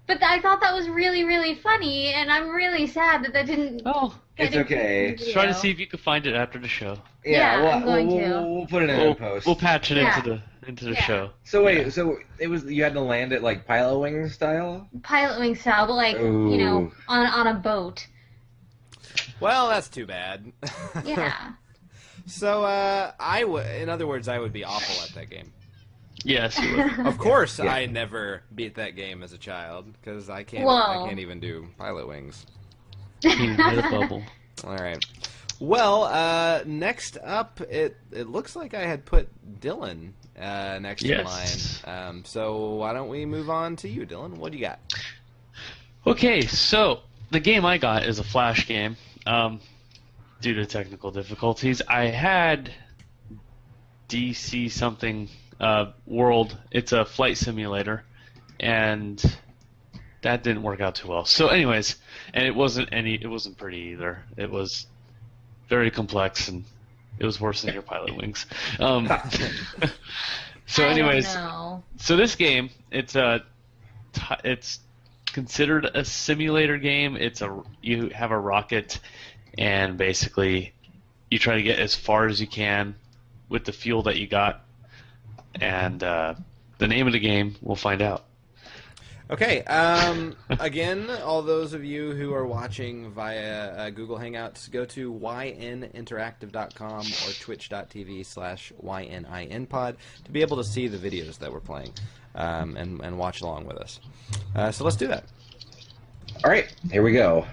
[SPEAKER 3] but I thought that was really, really funny, and I'm really sad that didn't.
[SPEAKER 4] Oh,
[SPEAKER 1] It's okay.
[SPEAKER 4] try to see if you can find it after the show.
[SPEAKER 3] Yeah,
[SPEAKER 1] well,
[SPEAKER 3] I'm going to.
[SPEAKER 1] We'll put it in post.
[SPEAKER 4] We'll patch it
[SPEAKER 3] Yeah.
[SPEAKER 4] into the
[SPEAKER 3] Yeah.
[SPEAKER 4] show.
[SPEAKER 1] So wait, so it was you had to land it like pilot wing style?
[SPEAKER 3] Pilot wing style, but like,
[SPEAKER 1] Ooh.
[SPEAKER 3] on a boat.
[SPEAKER 2] Well, that's too bad.
[SPEAKER 3] Yeah.
[SPEAKER 2] So, in other words, I would be awful at that game.
[SPEAKER 4] Yes, you would.
[SPEAKER 2] Of course,
[SPEAKER 1] Yeah.
[SPEAKER 2] I never beat that game as a child because I can't even do pilot wings.
[SPEAKER 4] You hit a bubble.
[SPEAKER 2] All right. Well, next up, it looks like I had put Dylan next
[SPEAKER 4] Yes.
[SPEAKER 2] in line. So why don't we move on to you, Dylan? What do you got?
[SPEAKER 4] Okay, so the game I got is a Flash game. Due to technical difficulties, I had DC something World. It's a flight simulator, and that didn't work out too well. So, anyways, and it wasn't pretty either. It was very complex, and It was worse than your pilot wings. So, anyways,
[SPEAKER 3] I don't know.
[SPEAKER 4] so this game, it's considered a simulator game. You have a rocket, and basically you try to get as far as you can with the fuel that you got. And the name of the game, we'll find out.
[SPEAKER 2] Okay. Again, all those of you who are watching via Google Hangouts, go to yninteractive.com or twitch.tv/yninpod to be able to see the videos that we're playing and watch along with us. So let's do that.
[SPEAKER 1] All right, here we go.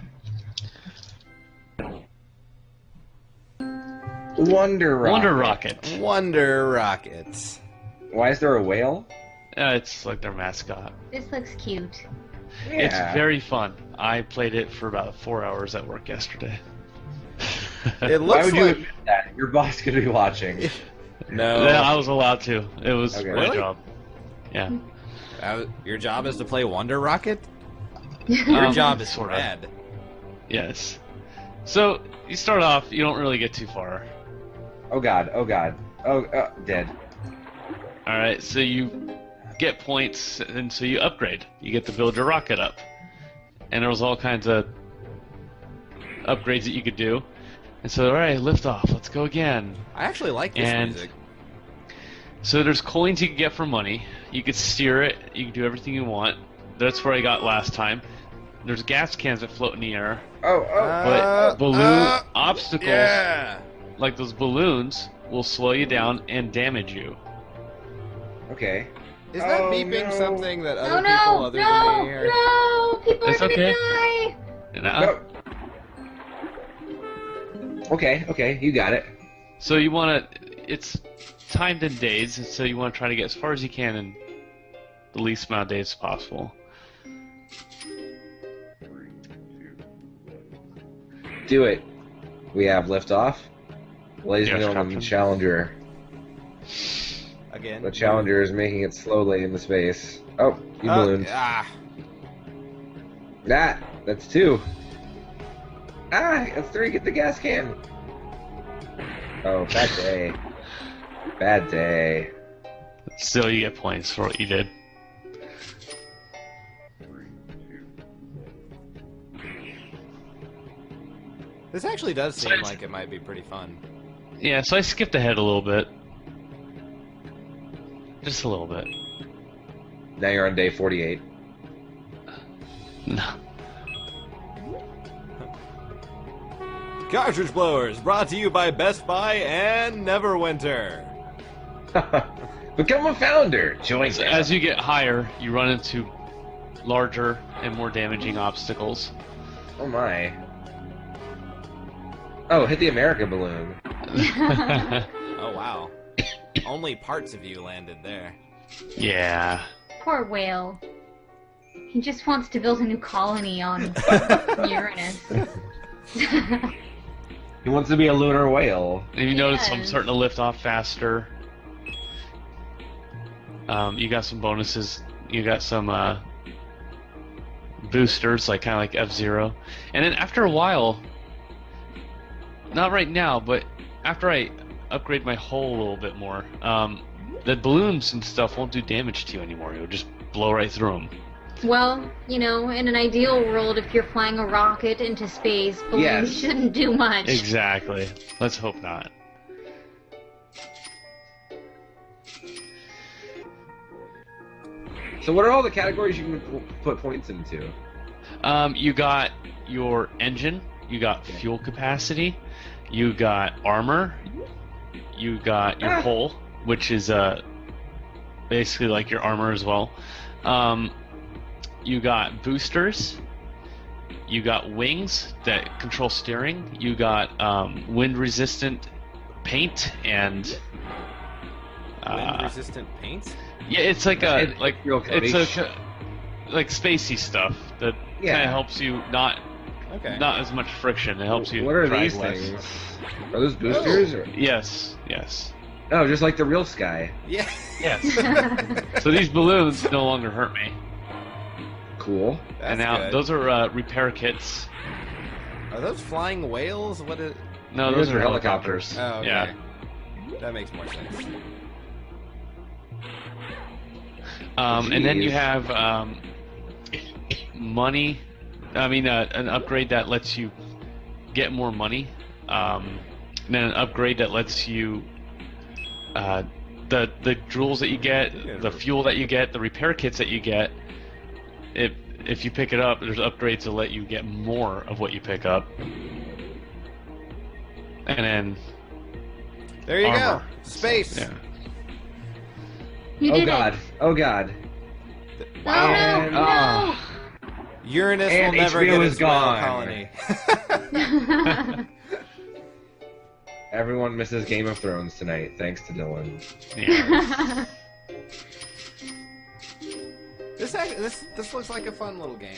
[SPEAKER 1] Wonder Rocket.
[SPEAKER 4] Wonder Rocket.
[SPEAKER 2] Wonder Rockets.
[SPEAKER 1] Why is there a whale?
[SPEAKER 4] It's like their mascot.
[SPEAKER 3] This looks cute.
[SPEAKER 1] Yeah.
[SPEAKER 4] It's very fun. I played it for about 4 hours at work yesterday.
[SPEAKER 2] It
[SPEAKER 1] Why
[SPEAKER 2] looks
[SPEAKER 1] would you
[SPEAKER 2] like...
[SPEAKER 1] admit that? Your boss could be watching.
[SPEAKER 2] No.
[SPEAKER 4] Yeah, I was allowed to. It was
[SPEAKER 1] Okay.
[SPEAKER 4] my
[SPEAKER 2] Really?
[SPEAKER 4] job. Yeah.
[SPEAKER 2] Your job is to play Wonder Rocket? Your job is
[SPEAKER 4] sort of.
[SPEAKER 2] rad.
[SPEAKER 4] Yes. So you start off. You don't really get too far.
[SPEAKER 1] Oh god, oh god. Oh, dead.
[SPEAKER 4] All right. So you get points, and so you upgrade. You get to build your rocket up, and there was all kinds of upgrades that you could do. And so, all right, lift off. Let's go again.
[SPEAKER 2] I actually like this
[SPEAKER 4] And-
[SPEAKER 2] music.
[SPEAKER 4] So there's coins you can get for money. You could steer it. You can do everything you want. That's where I got last time. There's gas cans that float in the air.
[SPEAKER 1] Oh,
[SPEAKER 4] But balloon obstacles,
[SPEAKER 2] Yeah.
[SPEAKER 4] like those balloons, will slow you down and damage you.
[SPEAKER 1] okay.
[SPEAKER 2] Is that
[SPEAKER 1] Oh,
[SPEAKER 2] beeping
[SPEAKER 1] no.
[SPEAKER 2] something that other
[SPEAKER 3] Oh
[SPEAKER 2] people
[SPEAKER 3] no!
[SPEAKER 2] other
[SPEAKER 3] No!
[SPEAKER 2] than me hear?
[SPEAKER 3] No! People
[SPEAKER 4] It's
[SPEAKER 3] are gonna
[SPEAKER 4] okay.
[SPEAKER 3] die!
[SPEAKER 4] And
[SPEAKER 1] No. Okay, you got it.
[SPEAKER 4] So you want to. It's timed in days, and so you want to try to get as far as you can in the least amount of days possible.
[SPEAKER 1] Do it. We have liftoff. Ladies and
[SPEAKER 4] Yes,
[SPEAKER 1] gentlemen, the
[SPEAKER 4] Captain.
[SPEAKER 1] Challenger.
[SPEAKER 2] Again.
[SPEAKER 1] The Challenger is making it slowly into space. Oh, you ballooned. That's 2. That's 3. Get the gas can. Oh, bad day. Bad day.
[SPEAKER 4] Still, you get points for what you did.
[SPEAKER 2] This actually does seem like it might be pretty fun.
[SPEAKER 4] Yeah, so I skipped ahead a little bit. Just a little bit.
[SPEAKER 1] Now you're on day 48.
[SPEAKER 4] No.
[SPEAKER 2] Cartridge Blowers, brought to you by Best Buy and Neverwinter.
[SPEAKER 1] Become a founder. Join them.
[SPEAKER 4] As you get higher, you run into larger and more damaging obstacles.
[SPEAKER 1] Oh my. Oh, hit the America balloon.
[SPEAKER 2] Oh, wow. Only parts of you landed there.
[SPEAKER 4] Yeah.
[SPEAKER 3] Poor whale. He just wants to build a new colony on Uranus.
[SPEAKER 1] He wants to be a lunar whale.
[SPEAKER 4] And you notice I'm
[SPEAKER 3] Yes.
[SPEAKER 4] starting to lift off faster. You got some bonuses. You got some boosters, like kind of like F-Zero. And then after a while, not right now, but after I upgrade my hull a little bit more, the balloons and stuff won't do damage to you anymore. You'll just blow right through them.
[SPEAKER 3] Well, you know, in an ideal world, if you're flying a rocket into space, balloons
[SPEAKER 1] Yes.
[SPEAKER 3] shouldn't do much.
[SPEAKER 4] Exactly. Let's hope not.
[SPEAKER 1] So what are all the categories you can put points into?
[SPEAKER 4] You got your engine, you got fuel capacity, you got armor, you got your hull, which is basically like your armor as well. You got boosters, you got wings that control steering, you got wind-resistant paint and
[SPEAKER 2] Wind-resistant paint?
[SPEAKER 4] yeah, it's like a
[SPEAKER 1] It's
[SPEAKER 4] like
[SPEAKER 1] real
[SPEAKER 4] it's
[SPEAKER 1] Cody.
[SPEAKER 4] like spacey stuff that
[SPEAKER 1] Yeah.
[SPEAKER 4] kind of helps you not
[SPEAKER 2] Okay.
[SPEAKER 4] as much friction. It helps you
[SPEAKER 1] What are
[SPEAKER 4] drag
[SPEAKER 1] these
[SPEAKER 4] less.
[SPEAKER 1] things? Are those boosters? Or...
[SPEAKER 4] Yes, yes.
[SPEAKER 1] Oh, just like the real sky.
[SPEAKER 2] Yeah.
[SPEAKER 4] Yes. So these balloons no longer hurt me.
[SPEAKER 1] Cool.
[SPEAKER 2] That's
[SPEAKER 4] And now
[SPEAKER 2] good.
[SPEAKER 4] those are repair kits.
[SPEAKER 2] Are those flying whales? What is...
[SPEAKER 4] No, those are helicopters.
[SPEAKER 2] Oh, okay.
[SPEAKER 4] Yeah.
[SPEAKER 2] That makes more sense.
[SPEAKER 4] And then you have money. I mean, an upgrade that lets you get more money. And then an upgrade that lets you the jewels that you get, the fuel that you get, the repair kits that you get. If you pick it up, there's upgrades to let you get more of what you pick up. And then
[SPEAKER 2] there you
[SPEAKER 4] armor.
[SPEAKER 2] go. Space.
[SPEAKER 4] Yeah.
[SPEAKER 3] You
[SPEAKER 1] Oh
[SPEAKER 3] did
[SPEAKER 1] god.
[SPEAKER 3] it.
[SPEAKER 1] Oh god.
[SPEAKER 3] Oh, no,
[SPEAKER 2] Uranus
[SPEAKER 1] And
[SPEAKER 2] will never
[SPEAKER 1] HBO
[SPEAKER 2] get
[SPEAKER 1] is
[SPEAKER 2] its whale
[SPEAKER 1] gone.
[SPEAKER 2] colony.
[SPEAKER 1] Everyone misses Game of Thrones tonight, thanks to Dylan.
[SPEAKER 4] Yeah.
[SPEAKER 2] This looks like a fun little game.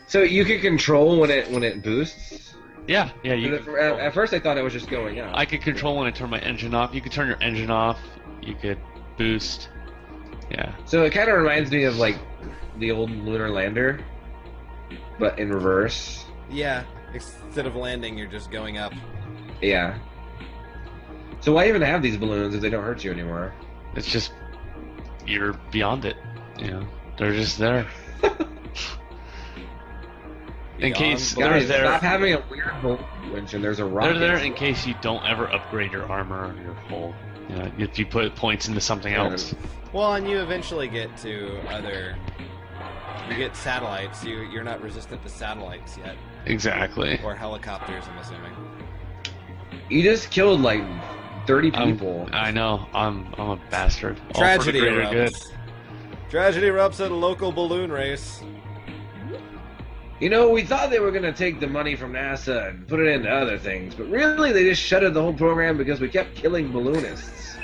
[SPEAKER 1] So you can control when it boosts?
[SPEAKER 4] Yeah. You
[SPEAKER 1] At first I thought it was just going up.
[SPEAKER 4] I could control when I turn my engine off. You could turn your engine off. You could boost. Yeah.
[SPEAKER 1] So it kind of reminds me of like the old lunar lander, but in reverse.
[SPEAKER 2] Yeah. Instead of landing, you're just going up.
[SPEAKER 1] Yeah. So why even have these balloons if they don't hurt you anymore?
[SPEAKER 4] It's just you're beyond it. You know, they're just there. In case they're
[SPEAKER 1] Guys,
[SPEAKER 4] there,
[SPEAKER 1] stop having a weird balloon winch and there's a rocket.
[SPEAKER 4] they're there in case you don't ever upgrade your armor or your hull. You know, if you put points into something else.
[SPEAKER 2] Well, and you eventually get to you get satellites. You're not resistant to satellites yet.
[SPEAKER 4] Exactly.
[SPEAKER 2] Or helicopters, I'm assuming.
[SPEAKER 1] You just killed like 30 people.
[SPEAKER 4] I know. I'm a bastard. All for the
[SPEAKER 2] Tragedy
[SPEAKER 4] greater good.
[SPEAKER 2] erupts. Tragedy erupts at a local balloon race.
[SPEAKER 1] You know, we thought they were going to take the money from NASA and put it into other things, but really they just shuttered the whole program because we kept killing balloonists.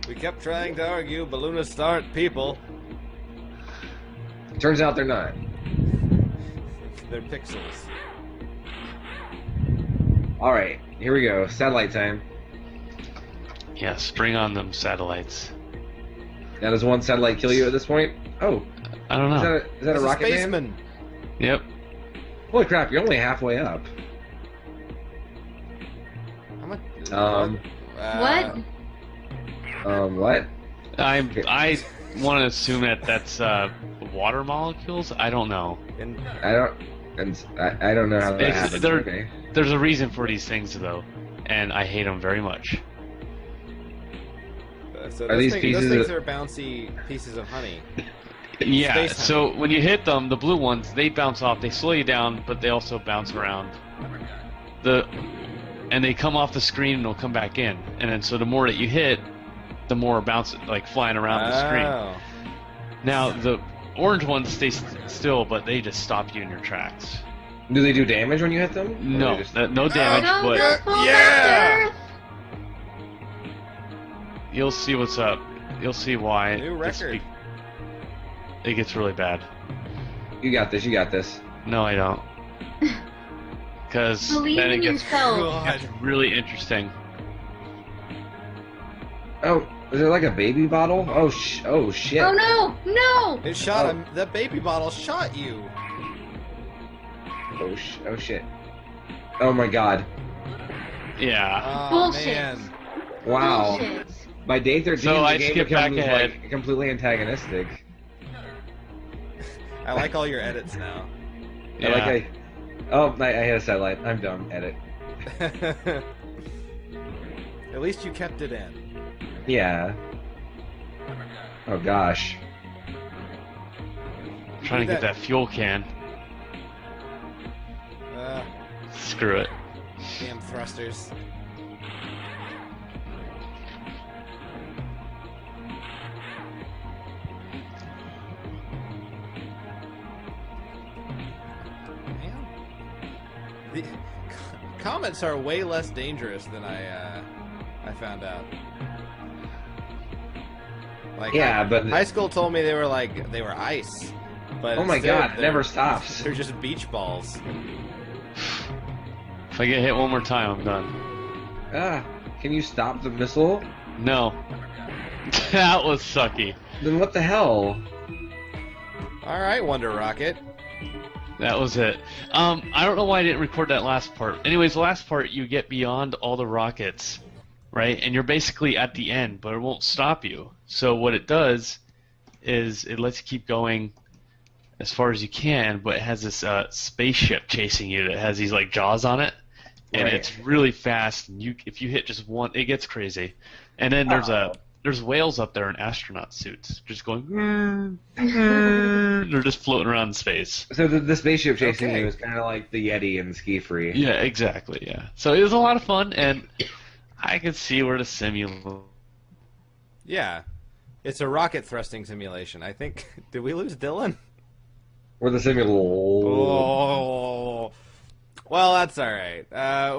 [SPEAKER 2] We kept trying to argue balloonists aren't people.
[SPEAKER 1] Turns out they're not.
[SPEAKER 2] They're pixels.
[SPEAKER 1] Alright, here we go. Satellite time.
[SPEAKER 4] Yes, bring on them satellites.
[SPEAKER 1] Now, does one satellite kill you at this point? Oh,
[SPEAKER 4] I don't know.
[SPEAKER 1] is that a rocket man?
[SPEAKER 2] spaceman.
[SPEAKER 4] Yep.
[SPEAKER 1] Holy crap, you're only halfway up.
[SPEAKER 2] How much?
[SPEAKER 3] What?
[SPEAKER 1] What?
[SPEAKER 4] I want to assume that that's water molecules. I don't know.
[SPEAKER 1] I don't know how that happens. Okay.
[SPEAKER 4] There's a reason for these things though, and I hate them very much.
[SPEAKER 2] So
[SPEAKER 1] Are these pieces
[SPEAKER 2] those things
[SPEAKER 1] of-
[SPEAKER 2] are bouncy pieces of honey.
[SPEAKER 4] Yeah.
[SPEAKER 2] Space
[SPEAKER 4] So when you hit them, the blue ones, they bounce off. They slow you down, but they also bounce around. And they come off the screen and they'll come back in. And then so the more that you hit, the more bounce like flying around the screen. Now the orange ones stay still, but they just stop you in your tracks.
[SPEAKER 1] Do they do damage when you hit them? Or
[SPEAKER 4] No,
[SPEAKER 1] they just-
[SPEAKER 4] no damage,
[SPEAKER 3] No,
[SPEAKER 4] but
[SPEAKER 3] no, full
[SPEAKER 2] Yeah!
[SPEAKER 3] Earth.
[SPEAKER 4] you'll see what's up. You'll see why.
[SPEAKER 2] New record.
[SPEAKER 4] It gets really bad.
[SPEAKER 1] You got this, you got this.
[SPEAKER 4] No, I don't. Because
[SPEAKER 3] Believe
[SPEAKER 4] then
[SPEAKER 3] in
[SPEAKER 4] it gets
[SPEAKER 3] yourself.
[SPEAKER 4] really interesting.
[SPEAKER 1] Oh, is there like a baby bottle? Oh shit.
[SPEAKER 3] Oh no! No!
[SPEAKER 2] It shot him. That baby bottle shot you.
[SPEAKER 1] Oh shit. Oh my god.
[SPEAKER 4] Yeah.
[SPEAKER 2] Oh,
[SPEAKER 3] Bullshit.
[SPEAKER 2] man.
[SPEAKER 1] Wow.
[SPEAKER 3] Bullshit.
[SPEAKER 1] By day 13,
[SPEAKER 4] So
[SPEAKER 1] the
[SPEAKER 4] I
[SPEAKER 1] game
[SPEAKER 4] skipped back
[SPEAKER 1] becomes
[SPEAKER 4] ahead.
[SPEAKER 1] like completely antagonistic.
[SPEAKER 2] I like all your edits now.
[SPEAKER 4] Yeah.
[SPEAKER 1] I hit a satellite. I'm dumb. Edit.
[SPEAKER 2] At least you kept it in.
[SPEAKER 1] Yeah. Oh gosh.
[SPEAKER 4] Trying to get that fuel can. Screw it.
[SPEAKER 2] Damn thrusters. Man. The comets are way less dangerous than I found out. Like,
[SPEAKER 1] Yeah, but
[SPEAKER 2] high school told me they were ice. But
[SPEAKER 1] oh my
[SPEAKER 2] instead
[SPEAKER 1] god, it
[SPEAKER 2] they're-
[SPEAKER 1] never stops.
[SPEAKER 2] They're just beach balls.
[SPEAKER 4] If I get hit one more time, I'm done.
[SPEAKER 1] Can you stop the missile?
[SPEAKER 4] No. That was sucky.
[SPEAKER 1] Then what the hell?
[SPEAKER 2] All right, Wonder Rocket.
[SPEAKER 4] That was it. I don't know why I didn't record that last part. Anyways, the last part, you get beyond all the rockets, right? And you're basically at the end, but it won't stop you. So what it does is it lets you keep going as far as you can, but it has this spaceship chasing you that has these like jaws on it, and it's really fast. And if you hit just one, it gets crazy. And then there's whales up there in astronaut suits, just going. They're just floating around in space.
[SPEAKER 1] So the spaceship chasing you is kind of like the Yeti in Ski Free.
[SPEAKER 4] Yeah, exactly. Yeah. So it was a lot of fun, and I could see where the simulation.
[SPEAKER 2] Yeah, it's a rocket thrusting simulation. I think. Did we lose Dylan?
[SPEAKER 1] Or the simulation.
[SPEAKER 2] Oh. Well, that's all right.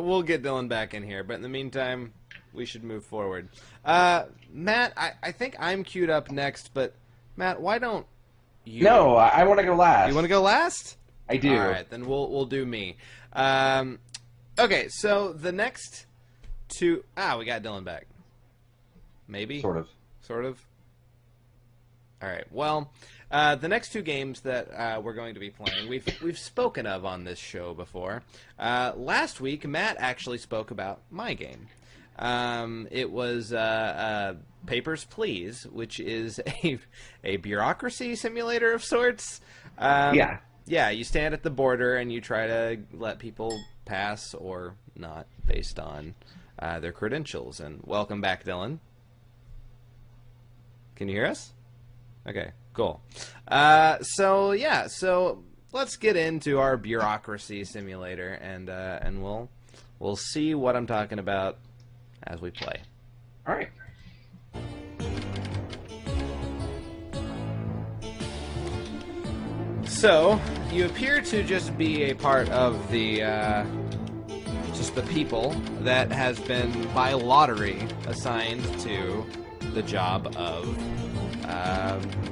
[SPEAKER 2] We'll get Dylan back in here, but in the meantime, we should move forward. Matt, I think I'm queued up next, but Matt, why don't you?
[SPEAKER 1] No, I want to go last.
[SPEAKER 2] You want to go last?
[SPEAKER 1] I do.
[SPEAKER 2] All right, then we'll do me. Okay, so the next two. We got Dylan back. Maybe.
[SPEAKER 1] Sort of.
[SPEAKER 2] All right. Well, the next two games that we're going to be playing, we've spoken of on this show before. Last week, Matt actually spoke about my game. It was Papers, Please, which is a bureaucracy simulator of sorts.
[SPEAKER 1] Yeah.
[SPEAKER 2] Yeah, you stand at the border and you try to let people pass or not based on their credentials. And welcome back, Dylan. Can you hear us? Okay, cool. So let's get into our bureaucracy simulator, and we'll see what I'm talking about as we play.
[SPEAKER 1] All right.
[SPEAKER 2] So you appear to just be a part of the just the people that has been by lottery assigned to the job of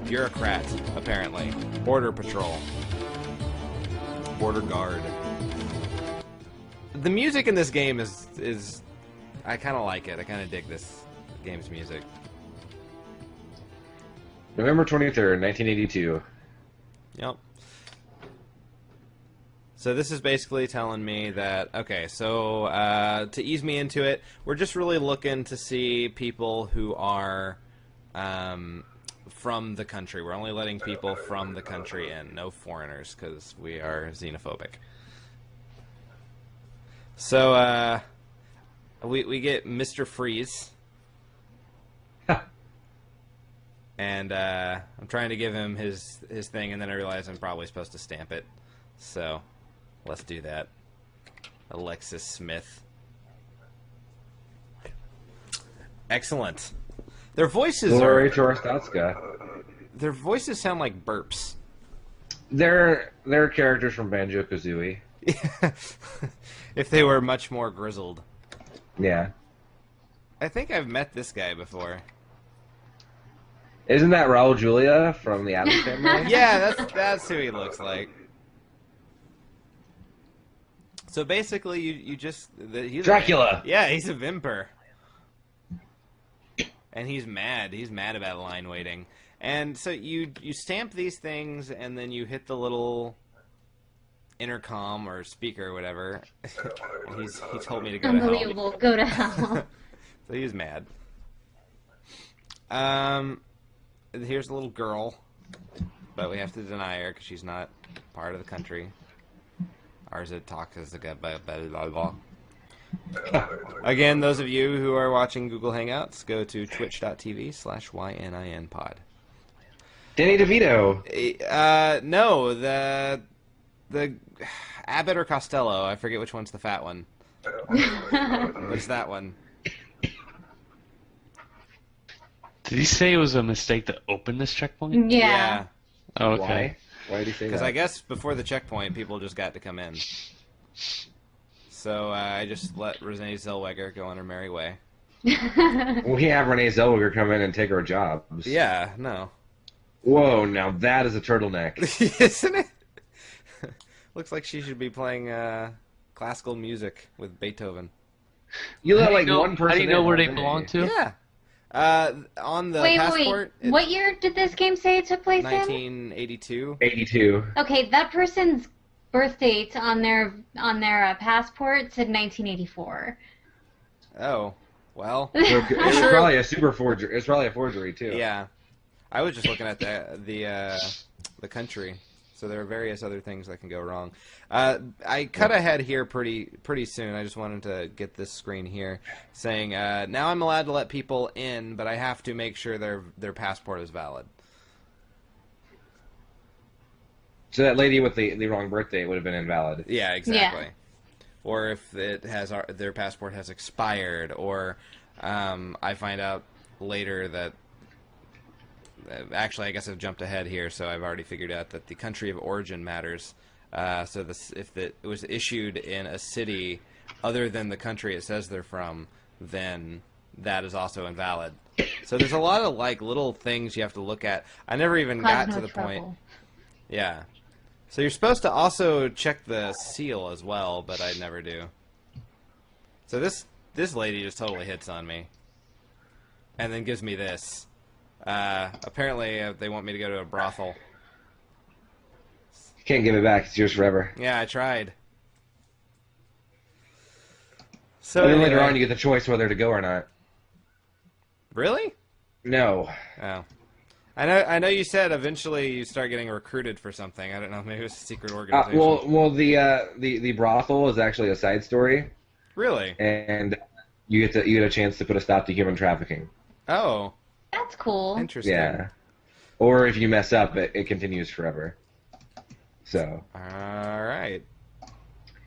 [SPEAKER 2] bureaucrat, apparently. Border patrol. Border guard. The music in this game is I kind of like it. I kind of dig this game's music.
[SPEAKER 1] November 23rd, 1982.
[SPEAKER 2] Yep. So this is basically telling me that, okay, so to ease me into it, we're just really looking to see people who are from the country. We're only letting people from the country in, no foreigners, because we are xenophobic. So we get Mr. Freeze. And I'm trying to give him his thing, and then I realize I'm probably supposed to stamp it. So let's do that. Alexis Smith. Excellent. Their voices
[SPEAKER 1] Glory to Arstotzka.
[SPEAKER 2] Their voices sound like burps.
[SPEAKER 1] They're characters from Banjo-Kazooie.
[SPEAKER 2] If they were much more grizzled.
[SPEAKER 1] Yeah.
[SPEAKER 2] I think I've met this guy before.
[SPEAKER 1] Isn't that Raul Julia from the Addams Family?
[SPEAKER 2] Yeah, that's who he looks like. So basically, you just he's
[SPEAKER 1] Dracula.
[SPEAKER 2] He's a Vimper, and he's mad. He's mad about line waiting. And so you stamp these things, and then you hit the little intercom or speaker or whatever. He told me to go to hell.
[SPEAKER 3] Unbelievable. Go to hell.
[SPEAKER 2] So he's mad. Here's a little girl, but we have to deny her because she's not part of the country. Ours it talks as a blah, blah, blah. Again, those of you who are watching Google Hangouts, go to twitch.tv/YNIN pod.
[SPEAKER 1] Danny DeVito.
[SPEAKER 2] No, the Abbott or Costello. I forget which one's the fat one. What's that one?
[SPEAKER 4] Did he say it was a mistake to open this checkpoint?
[SPEAKER 3] Yeah.
[SPEAKER 4] Oh, okay.
[SPEAKER 1] Why? Why did he say that?
[SPEAKER 2] Because I guess before the checkpoint, people just got to come in. So I just let Renee Zellweger go on her merry way.
[SPEAKER 1] We have Renee Zellweger come in and take our jobs.
[SPEAKER 2] Yeah, no.
[SPEAKER 1] Whoa, now that is a turtleneck.
[SPEAKER 2] Isn't it? Looks like she should be playing classical music with Beethoven.
[SPEAKER 1] You let like one person.
[SPEAKER 4] How do you know
[SPEAKER 1] in,
[SPEAKER 4] where they
[SPEAKER 1] didn't
[SPEAKER 4] belong
[SPEAKER 1] you?
[SPEAKER 4] to?
[SPEAKER 2] Yeah. On the
[SPEAKER 3] Wait.
[SPEAKER 2] passport.
[SPEAKER 3] What year did this game say it took place in?
[SPEAKER 2] 1982.
[SPEAKER 1] 82.
[SPEAKER 3] Okay, that person's birth date on their passport said 1984.
[SPEAKER 2] Oh, well.
[SPEAKER 1] So it's probably a super forgery. It's probably a forgery too.
[SPEAKER 2] Yeah, I was just looking at the country. So there are various other things that can go wrong. I cut ahead here pretty soon. I just wanted to get this screen here saying now I'm allowed to let people in, but I have to make sure their passport is valid.
[SPEAKER 1] So that lady with the wrong birthday would have been invalid.
[SPEAKER 2] Yeah, exactly.
[SPEAKER 3] Yeah.
[SPEAKER 2] Or if it has their passport has expired, or I find out later that. Actually, I guess I've jumped ahead here, so I've already figured out that the country of origin matters. So if it was issued in a city other than the country it says they're from, then that is also invalid. So there's a lot of like little things you have to look at. I never even got to the point. Yeah. So you're supposed to also check the seal as well, but I never do. So this lady just totally hits on me, and then gives me this. Apparently, they want me to go to a brothel.
[SPEAKER 1] You can't give it back. It's yours forever.
[SPEAKER 2] Yeah, I tried. So
[SPEAKER 1] And then
[SPEAKER 2] anyway,
[SPEAKER 1] later on, you get the choice whether to go or not.
[SPEAKER 2] Really?
[SPEAKER 1] No.
[SPEAKER 2] Oh. I know you said eventually you start getting recruited for something. I don't know, maybe it was a secret organization.
[SPEAKER 1] Well, the brothel is actually a side story,
[SPEAKER 2] Really?
[SPEAKER 1] and you get a chance to put a stop to human trafficking.
[SPEAKER 2] Oh,
[SPEAKER 3] That's cool.
[SPEAKER 2] interesting.
[SPEAKER 1] Yeah. Or if you mess up, it continues forever. So
[SPEAKER 2] All right.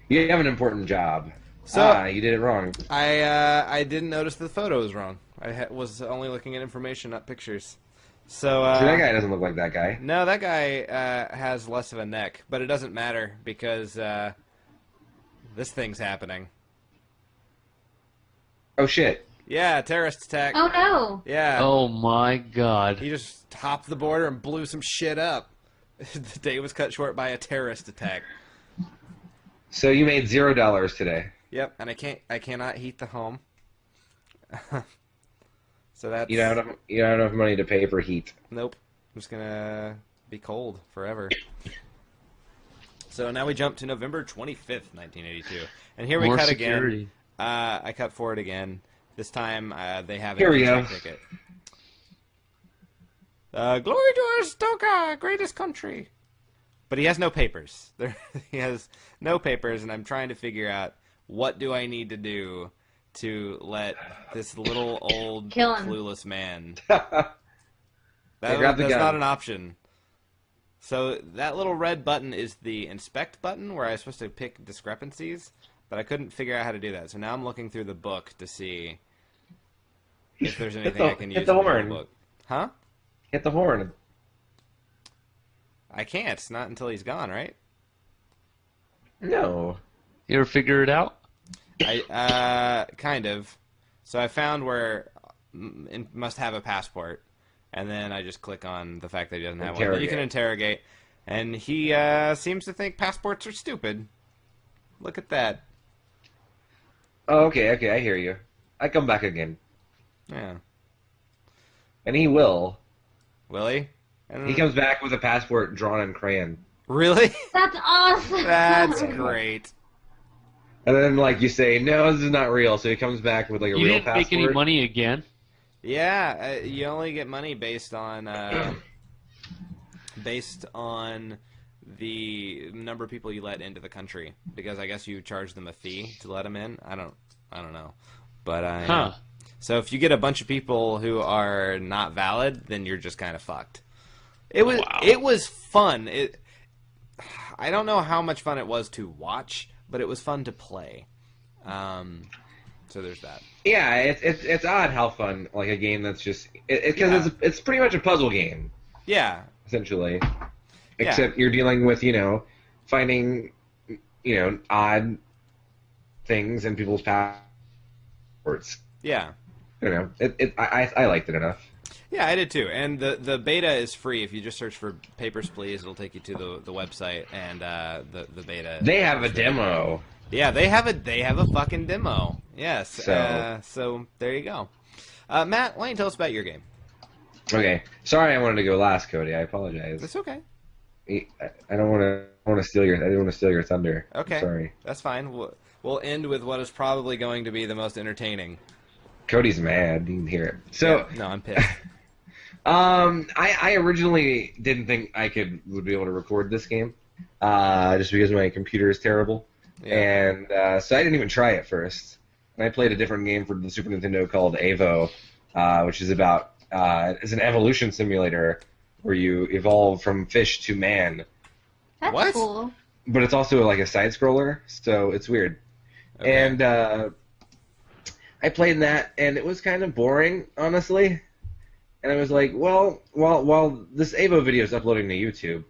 [SPEAKER 1] you have an important job.
[SPEAKER 2] So
[SPEAKER 1] You did it wrong.
[SPEAKER 2] I didn't notice the photo was wrong. I was only looking at information, not pictures. So
[SPEAKER 1] See, that guy doesn't look like that guy.
[SPEAKER 2] no, that guy has less of a neck, but it doesn't matter because this thing's happening.
[SPEAKER 1] Oh shit.
[SPEAKER 2] Yeah, terrorist attack.
[SPEAKER 3] Oh no.
[SPEAKER 2] Yeah.
[SPEAKER 4] Oh my god.
[SPEAKER 2] He just hopped the border and blew some shit up. The day was cut short by a terrorist attack.
[SPEAKER 1] So you made $0 today.
[SPEAKER 2] Yep, and I cannot heat the home. So that's
[SPEAKER 1] You don't have enough money to pay for heat.
[SPEAKER 2] Nope. I'm just gonna be cold forever. So now we jump to November 25th, 1982. And here we
[SPEAKER 4] More
[SPEAKER 2] cut
[SPEAKER 4] security.
[SPEAKER 2] again. I cut forward again. This time they have
[SPEAKER 1] Here
[SPEAKER 2] a
[SPEAKER 1] we go.
[SPEAKER 2] ticket. Glory to Aristoka, greatest country. But he has no papers. He has no papers, and I'm trying to figure out what do I need to do to let this little old
[SPEAKER 3] Kill him.
[SPEAKER 2] clueless man.
[SPEAKER 1] Grab the
[SPEAKER 2] That's
[SPEAKER 1] gun.
[SPEAKER 2] not an option. So that little red button is the inspect button where I was supposed to pick discrepancies, but I couldn't figure out how to do that. So now I'm looking through the book to see if there's anything I can
[SPEAKER 1] hit
[SPEAKER 2] use
[SPEAKER 1] the
[SPEAKER 2] in the
[SPEAKER 1] horn.
[SPEAKER 2] book. Huh?
[SPEAKER 1] Hit the horn.
[SPEAKER 2] I can't. Not until he's gone, right?
[SPEAKER 1] No.
[SPEAKER 4] You ever figure it out?
[SPEAKER 2] Kind of. So I found where it must have a passport, and then I just click on the fact that he doesn't have one. But you can interrogate, and he seems to think passports are stupid. Look at that.
[SPEAKER 1] Oh, okay, I hear you. I come back again.
[SPEAKER 2] Yeah.
[SPEAKER 1] And he will.
[SPEAKER 2] Will he?
[SPEAKER 1] He comes back with a passport drawn in crayon.
[SPEAKER 2] Really?
[SPEAKER 3] That's awesome.
[SPEAKER 2] That's great.
[SPEAKER 1] And then, like, you say, no, this is not real. So he comes back with, like, a
[SPEAKER 4] You
[SPEAKER 1] real
[SPEAKER 4] didn't
[SPEAKER 1] passport.
[SPEAKER 4] make any money again?
[SPEAKER 2] Yeah, you only get money based on the number of people you let into the country, because I guess you charge them a fee to let them in. I don't know, but so if you get a bunch of people who are not valid, then you're just kind of fucked. It was fun. I don't know how much fun it was to watch, but it was fun to play. So there's that.
[SPEAKER 1] Yeah, it's odd how fun, like, a game that's just... Because it's pretty much a puzzle game,
[SPEAKER 2] Yeah.
[SPEAKER 1] essentially. Except you're dealing with, finding, odd things in people's passports.
[SPEAKER 2] Yeah.
[SPEAKER 1] I liked it enough.
[SPEAKER 2] Yeah, I did too. And the beta is free. If you just search for Papers, Please, it'll take you to the website and the beta.
[SPEAKER 1] They have a demo.
[SPEAKER 2] Yeah, they have a fucking demo. Yes. So there you go. Matt, why don't you tell us about your game?
[SPEAKER 1] Okay. Sorry I wanted to go last, Cody. I apologize.
[SPEAKER 2] It's okay.
[SPEAKER 1] I don't want to steal your. I didn't want to steal your thunder.
[SPEAKER 2] Okay.
[SPEAKER 1] Sorry.
[SPEAKER 2] That's fine. We'll end with what is probably going to be the most entertaining.
[SPEAKER 1] Cody's mad. You can hear it. So
[SPEAKER 2] Yeah, no, I'm pissed.
[SPEAKER 1] I originally didn't think I would be able to record this game, just because my computer is terrible,
[SPEAKER 2] Yeah.
[SPEAKER 1] and so I didn't even try it first. And I played a different game for the Super Nintendo called Evo, which is about it's an evolution simulator where you evolve from fish to man.
[SPEAKER 3] That's
[SPEAKER 2] What?
[SPEAKER 3] cool.
[SPEAKER 1] But it's also like a side scroller, so it's weird.
[SPEAKER 2] Okay.
[SPEAKER 1] And I played that, and it was kind of boring, honestly. And I was like, well, while this Evo video is uploading to YouTube,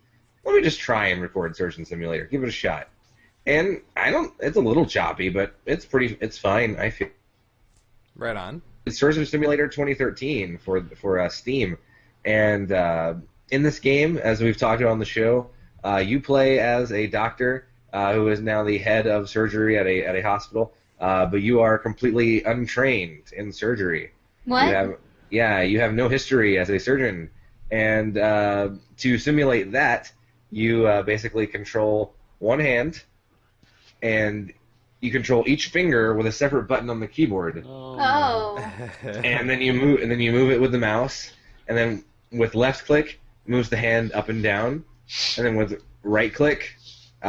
[SPEAKER 1] let me just try and record Surgeon Simulator. Give it a shot. And it's a little choppy, but it's fine, I feel.
[SPEAKER 2] Right on.
[SPEAKER 1] It's Surgeon Simulator 2013 for Steam. And in this game, as we've talked about on the show, you play as a doctor who is now the head of surgery at a hospital, but you are completely untrained in surgery.
[SPEAKER 3] What?
[SPEAKER 1] You have no history as a surgeon. And to simulate that, you basically control one hand, and you control each finger with a separate button on the keyboard.
[SPEAKER 3] Oh.
[SPEAKER 1] And then you move it with the mouse, and then with left click moves the hand up and down, and then with right click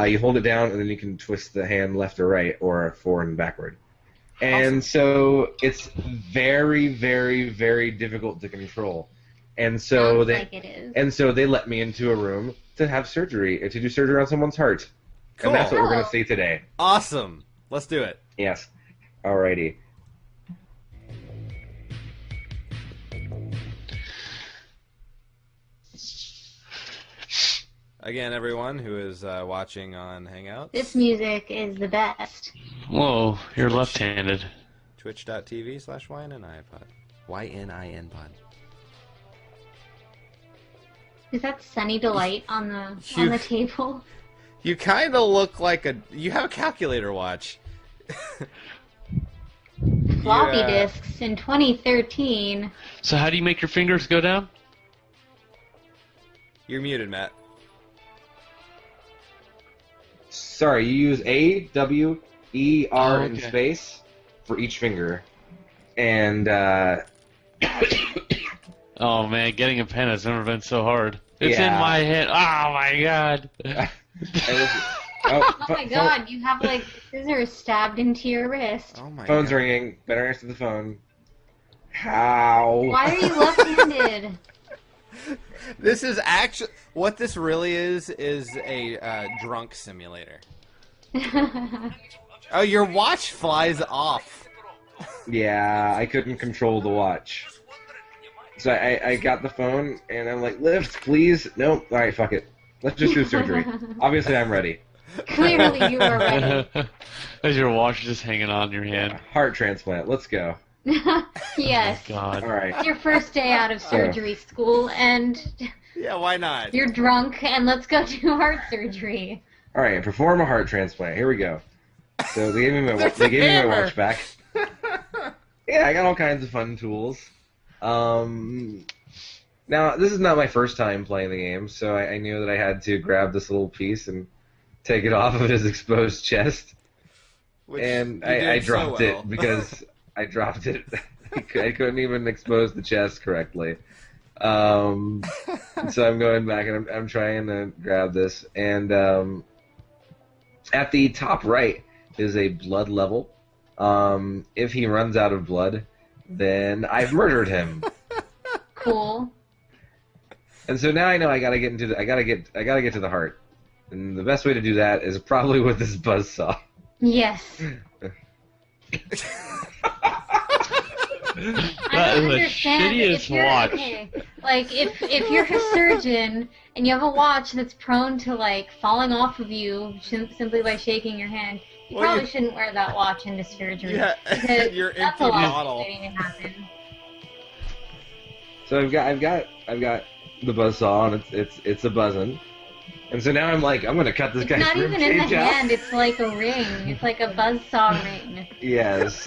[SPEAKER 1] you hold it down, and then you can twist the hand left or right or forward and backward. And so it's very, very, very difficult to control. And so
[SPEAKER 3] Sounds like it is.
[SPEAKER 1] and so they let me into a room to have surgery, to do surgery on someone's heart.
[SPEAKER 2] Cool.
[SPEAKER 1] And that's what we're going to
[SPEAKER 3] Oh.
[SPEAKER 1] see today.
[SPEAKER 2] Awesome. Let's do it.
[SPEAKER 1] Yes. Alrighty.
[SPEAKER 2] Again, everyone who is watching on Hangouts,
[SPEAKER 3] This music is the best.
[SPEAKER 4] Whoa, you're left-handed.
[SPEAKER 2] twitch.tv/YNIN-pod. YNIN pod.
[SPEAKER 3] Is that Sunny Delight on the table?
[SPEAKER 2] You kind of look like you have a calculator watch.
[SPEAKER 3] Floppy
[SPEAKER 2] Yeah.
[SPEAKER 3] disks in 2013.
[SPEAKER 4] So how do you make your fingers go down?
[SPEAKER 2] You're muted, Matt.
[SPEAKER 1] Sorry, you use A, W, E, R, and
[SPEAKER 4] okay.
[SPEAKER 1] space for each finger. And,
[SPEAKER 4] Oh man, getting a pen has never been so hard. It's in
[SPEAKER 1] Yeah.
[SPEAKER 4] my head. Oh my god.
[SPEAKER 3] Oh my god, you have like scissors stabbed into your wrist.
[SPEAKER 2] Oh my
[SPEAKER 1] Phone's
[SPEAKER 2] god.
[SPEAKER 1] ringing. Better answer the phone. How?
[SPEAKER 3] Why are you left-handed?
[SPEAKER 2] This is actually what this really is a drunk simulator. Oh, your watch flies off.
[SPEAKER 1] Yeah, I couldn't control the watch. So I got the phone, and I'm like, lift, please. Nope. All right, fuck it. Let's just do surgery. Obviously, I'm ready.
[SPEAKER 3] Clearly you are ready.
[SPEAKER 4] As your watch just hanging on your hand.
[SPEAKER 1] Heart transplant. Let's go.
[SPEAKER 3] Yes.
[SPEAKER 4] God.
[SPEAKER 1] All right.
[SPEAKER 3] It's your first day out of surgery school, and
[SPEAKER 2] Yeah, why not?
[SPEAKER 3] you're drunk, and let's go do heart surgery.
[SPEAKER 1] All right. Perform a heart transplant. Here we go. So they gave me my
[SPEAKER 2] hammer.
[SPEAKER 1] watch back. Yeah, I got all kinds of fun tools. Now, this is not my first time playing the game, so I knew that I had to grab this little piece and take it off of his exposed chest.
[SPEAKER 2] Which
[SPEAKER 1] And
[SPEAKER 2] you
[SPEAKER 1] I
[SPEAKER 2] did so
[SPEAKER 1] dropped
[SPEAKER 2] well.
[SPEAKER 1] it because I dropped it. I couldn't even expose the chest correctly. So I'm going back and I'm trying to grab this. And at the top right is a blood level. If he runs out of blood, then I've murdered him.
[SPEAKER 3] Cool.
[SPEAKER 1] And so now I know I gotta get to the heart. And the best way to do that is probably with this buzzsaw.
[SPEAKER 3] Yes.
[SPEAKER 4] That is the
[SPEAKER 3] understand
[SPEAKER 4] shittiest
[SPEAKER 3] if you're-
[SPEAKER 4] watch.
[SPEAKER 3] okay, like if you're a surgeon and you have a watch that's prone to like falling off of you simply by shaking your hand, you
[SPEAKER 2] Well,
[SPEAKER 3] probably
[SPEAKER 2] you-
[SPEAKER 3] shouldn't wear that watch into surgery.
[SPEAKER 2] Yeah,
[SPEAKER 3] because
[SPEAKER 2] your
[SPEAKER 3] that's
[SPEAKER 2] empty
[SPEAKER 3] a lot
[SPEAKER 2] bottle.
[SPEAKER 3] waiting to happen.
[SPEAKER 1] So I've got the buzzsaw, and it's a buzzing. And so now I'm like, I'm gonna cut this
[SPEAKER 3] It's
[SPEAKER 1] guy's
[SPEAKER 3] not
[SPEAKER 1] rib
[SPEAKER 3] even in the
[SPEAKER 1] cage out.
[SPEAKER 3] hand. It's like a ring. It's like a buzzsaw ring.
[SPEAKER 1] Yes,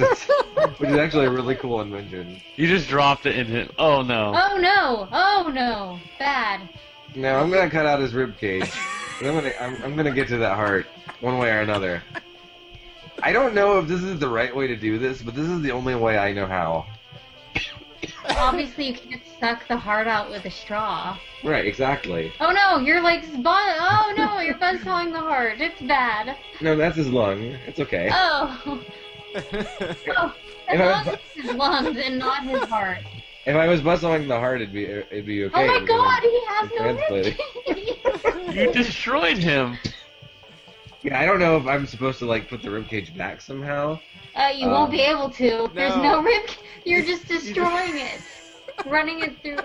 [SPEAKER 1] which is actually a really cool invention.
[SPEAKER 4] You just dropped it in him. Oh no.
[SPEAKER 3] Oh no! Oh no! Bad.
[SPEAKER 1] No, I'm gonna cut out his rib cage. I'm gonna get to that heart one way or another. I don't know if this is the right way to do this, but this is the only way I know how.
[SPEAKER 3] Obviously, you can't suck the heart out with a straw.
[SPEAKER 1] Right, exactly.
[SPEAKER 3] Oh no, you're like oh no, you're buzzsawing the heart. It's bad.
[SPEAKER 1] No, that's his lung. It's okay.
[SPEAKER 3] Oh. Oh, as long as it's his lungs and not his heart.
[SPEAKER 1] If I was buzzsawing the heart, it'd be okay.
[SPEAKER 3] Oh my god, he has no
[SPEAKER 1] translated.
[SPEAKER 3] ribcage.
[SPEAKER 4] You destroyed him.
[SPEAKER 1] Yeah, I don't know if I'm supposed to like put the ribcage back somehow.
[SPEAKER 3] You won't be able to. There's
[SPEAKER 2] No.
[SPEAKER 3] no rib. You're just destroying it, running it through.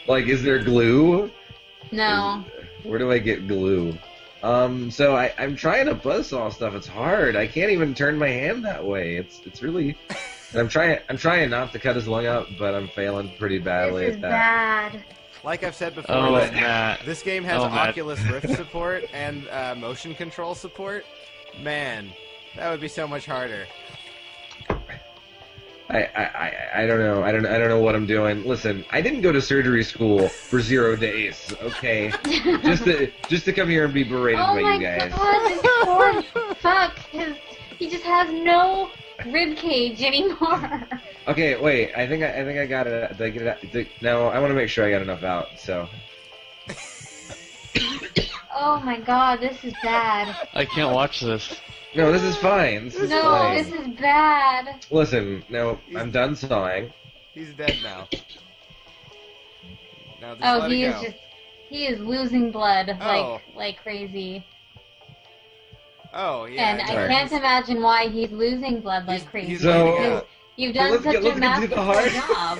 [SPEAKER 1] Like, is there glue?
[SPEAKER 3] No.
[SPEAKER 1] Where do I get glue? So I'm trying to buzzsaw stuff. It's hard. I can't even turn my hand that way. It's really. I'm trying not to cut his lung out, but I'm failing pretty badly
[SPEAKER 3] This is
[SPEAKER 1] at that.
[SPEAKER 3] bad.
[SPEAKER 2] Like I've said before,
[SPEAKER 4] Oh,
[SPEAKER 2] this-
[SPEAKER 4] Matt.
[SPEAKER 2] this game has
[SPEAKER 4] Matt.
[SPEAKER 2] Oculus Rift support and motion control support. Man, that would be so much harder.
[SPEAKER 1] I don't know. I don't know what I'm doing. Listen, I didn't go to surgery school for 0 days. Okay, just to come here and be berated
[SPEAKER 3] Oh
[SPEAKER 1] by
[SPEAKER 3] my
[SPEAKER 1] you guys.
[SPEAKER 3] god, this poor fuck. He just has no rib cage anymore.
[SPEAKER 1] Okay, wait. I think I got it. Did I get it out? No, I want to make sure I got enough out. So.
[SPEAKER 3] Oh my god, this is bad.
[SPEAKER 4] I can't watch this.
[SPEAKER 1] No, this is fine. This is
[SPEAKER 3] No,
[SPEAKER 1] fine.
[SPEAKER 3] this is bad.
[SPEAKER 1] Listen, no, I'm done sawing.
[SPEAKER 2] He's dead now. Now just
[SPEAKER 3] Oh,
[SPEAKER 2] let
[SPEAKER 3] he
[SPEAKER 2] it
[SPEAKER 3] is
[SPEAKER 2] go.
[SPEAKER 3] just he is losing blood
[SPEAKER 2] Oh.
[SPEAKER 3] like crazy.
[SPEAKER 2] Oh, yeah.
[SPEAKER 3] And I
[SPEAKER 1] Sorry.
[SPEAKER 3] can't imagine why he's losing blood like crazy.
[SPEAKER 2] he's
[SPEAKER 1] So-
[SPEAKER 2] bleeding out.
[SPEAKER 3] You've done
[SPEAKER 1] let's
[SPEAKER 3] such
[SPEAKER 1] get
[SPEAKER 3] a
[SPEAKER 1] to the
[SPEAKER 3] masterful
[SPEAKER 1] heart.
[SPEAKER 3] job.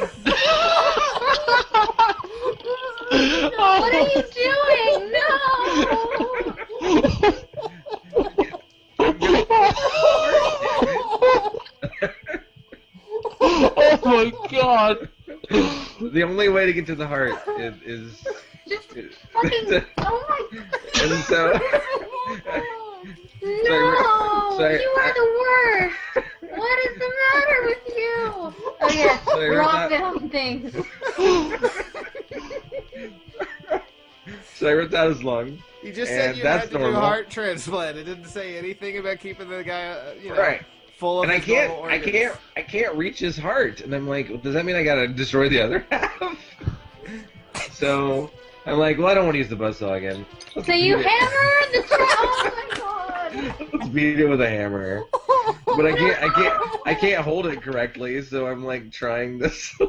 [SPEAKER 3] What are you doing?
[SPEAKER 4] Oh my god.
[SPEAKER 1] The only way to get to the heart is
[SPEAKER 3] Just fucking. Oh my god.
[SPEAKER 1] and so.
[SPEAKER 3] No!
[SPEAKER 1] Sorry.
[SPEAKER 3] You are the worst! What is the matter with you? Oh yes,
[SPEAKER 1] Sorry,
[SPEAKER 3] drop
[SPEAKER 1] we're
[SPEAKER 3] it on things.
[SPEAKER 1] So I ripped out his lung.
[SPEAKER 2] You just
[SPEAKER 1] And
[SPEAKER 2] said you
[SPEAKER 1] that's
[SPEAKER 2] had to do
[SPEAKER 1] normal.
[SPEAKER 2] a heart transplant. It didn't say anything about keeping the guy,
[SPEAKER 1] Right.
[SPEAKER 2] full of
[SPEAKER 1] And I
[SPEAKER 2] his normal
[SPEAKER 1] can't
[SPEAKER 2] organs.
[SPEAKER 1] reach his heart. And I'm like, does that mean I gotta destroy the other half? So I'm like, well, I don't want to use the buzzsaw again. Let's
[SPEAKER 3] So you
[SPEAKER 1] beat it.
[SPEAKER 3] hammer the Oh my god!
[SPEAKER 1] Let's beat it with a hammer. But I can't hold it correctly, so I'm like trying this.
[SPEAKER 2] You're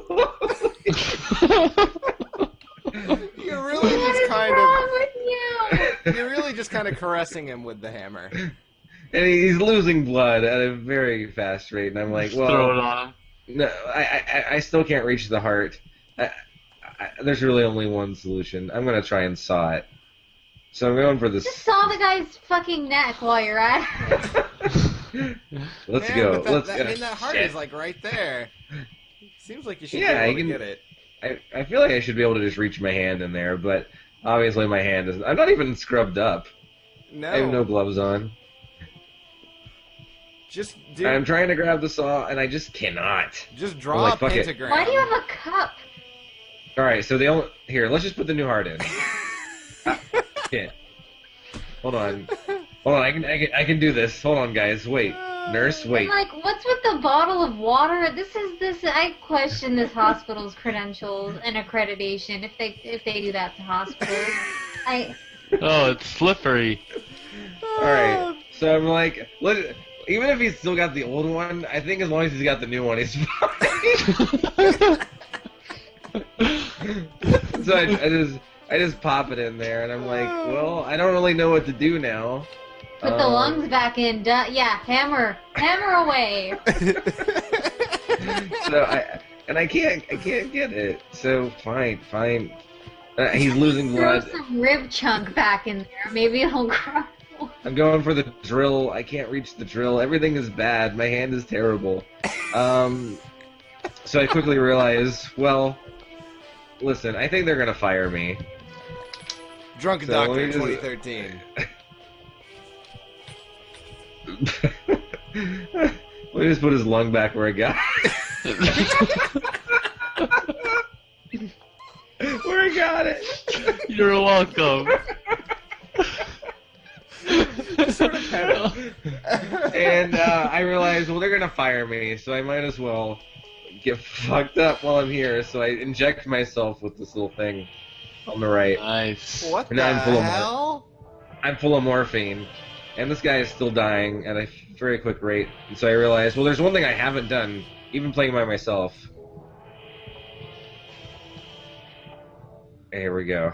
[SPEAKER 2] really
[SPEAKER 3] What
[SPEAKER 2] just
[SPEAKER 3] is
[SPEAKER 2] kind
[SPEAKER 3] wrong
[SPEAKER 2] of,
[SPEAKER 3] with you?
[SPEAKER 2] you're really just kind of caressing him with the hammer.
[SPEAKER 1] And he's losing blood at a very fast rate, and I'm like,
[SPEAKER 4] Just throw it
[SPEAKER 1] well,
[SPEAKER 4] on him.
[SPEAKER 1] no, I still can't reach the heart. There's really only one solution. I'm gonna try and saw it. So I'm going for this.
[SPEAKER 3] Just saw the guy's fucking neck while you're at it.
[SPEAKER 1] Let's
[SPEAKER 2] Man,
[SPEAKER 1] go.
[SPEAKER 2] but
[SPEAKER 1] Let's
[SPEAKER 2] that,
[SPEAKER 1] go.
[SPEAKER 2] I mean, that heart
[SPEAKER 1] Shit.
[SPEAKER 2] is like right there. Seems like you should
[SPEAKER 1] Yeah,
[SPEAKER 2] be
[SPEAKER 1] you
[SPEAKER 2] able to
[SPEAKER 1] can-
[SPEAKER 2] get it.
[SPEAKER 1] I feel like I should be able to just reach my hand in there, but obviously my hand is. I'm not even scrubbed up.
[SPEAKER 2] No,
[SPEAKER 1] I have no gloves on.
[SPEAKER 2] just do.
[SPEAKER 1] I'm trying to grab the saw, and I just cannot.
[SPEAKER 2] Just draw
[SPEAKER 1] like,
[SPEAKER 2] a
[SPEAKER 1] fuck it.
[SPEAKER 2] pentagram.
[SPEAKER 3] Why do you have a cup?
[SPEAKER 1] All right, so here. Let's just put the new heart in. Shit. Hold on. I can do this. Hold on, guys. Wait, nurse. Wait.
[SPEAKER 3] And like, what's with the bottle of water? I question this hospital's credentials and accreditation if they do that to hospitals.
[SPEAKER 4] Oh, it's slippery.
[SPEAKER 1] All right. So I'm like, even if he's still got the old one, I think as long as he's got the new one, he's fine. So I just pop it in there, and I'm like, well, I don't really know what to do now.
[SPEAKER 3] Put the lungs back in. Yeah, hammer away.
[SPEAKER 1] So I can't get it. So fine. He's losing
[SPEAKER 3] Throw
[SPEAKER 1] blood.
[SPEAKER 3] some rib chunk back in there. Maybe it'll grow.
[SPEAKER 1] I'm going for the drill. I can't reach the drill. Everything is bad. My hand is terrible. So I quickly realize, well, listen, I think they're gonna fire me.
[SPEAKER 2] Drunken
[SPEAKER 1] So
[SPEAKER 2] Doctor
[SPEAKER 1] let me just-
[SPEAKER 2] 2013.
[SPEAKER 1] Let me just put his lung back where I got it. Where I got it.
[SPEAKER 4] You're welcome.
[SPEAKER 2] Sort of pedo.
[SPEAKER 1] And I realized, well, they're gonna fire me, so I might as well get fucked up while I'm here. So I inject myself with this little thing on the right.
[SPEAKER 4] Nice.
[SPEAKER 2] What
[SPEAKER 1] And
[SPEAKER 2] the
[SPEAKER 1] I'm full of
[SPEAKER 2] hell?
[SPEAKER 1] I'm full of morphine, and this guy is still dying at a very quick rate. And so I realized, well, there's one thing I haven't done, even playing by myself. Here we go.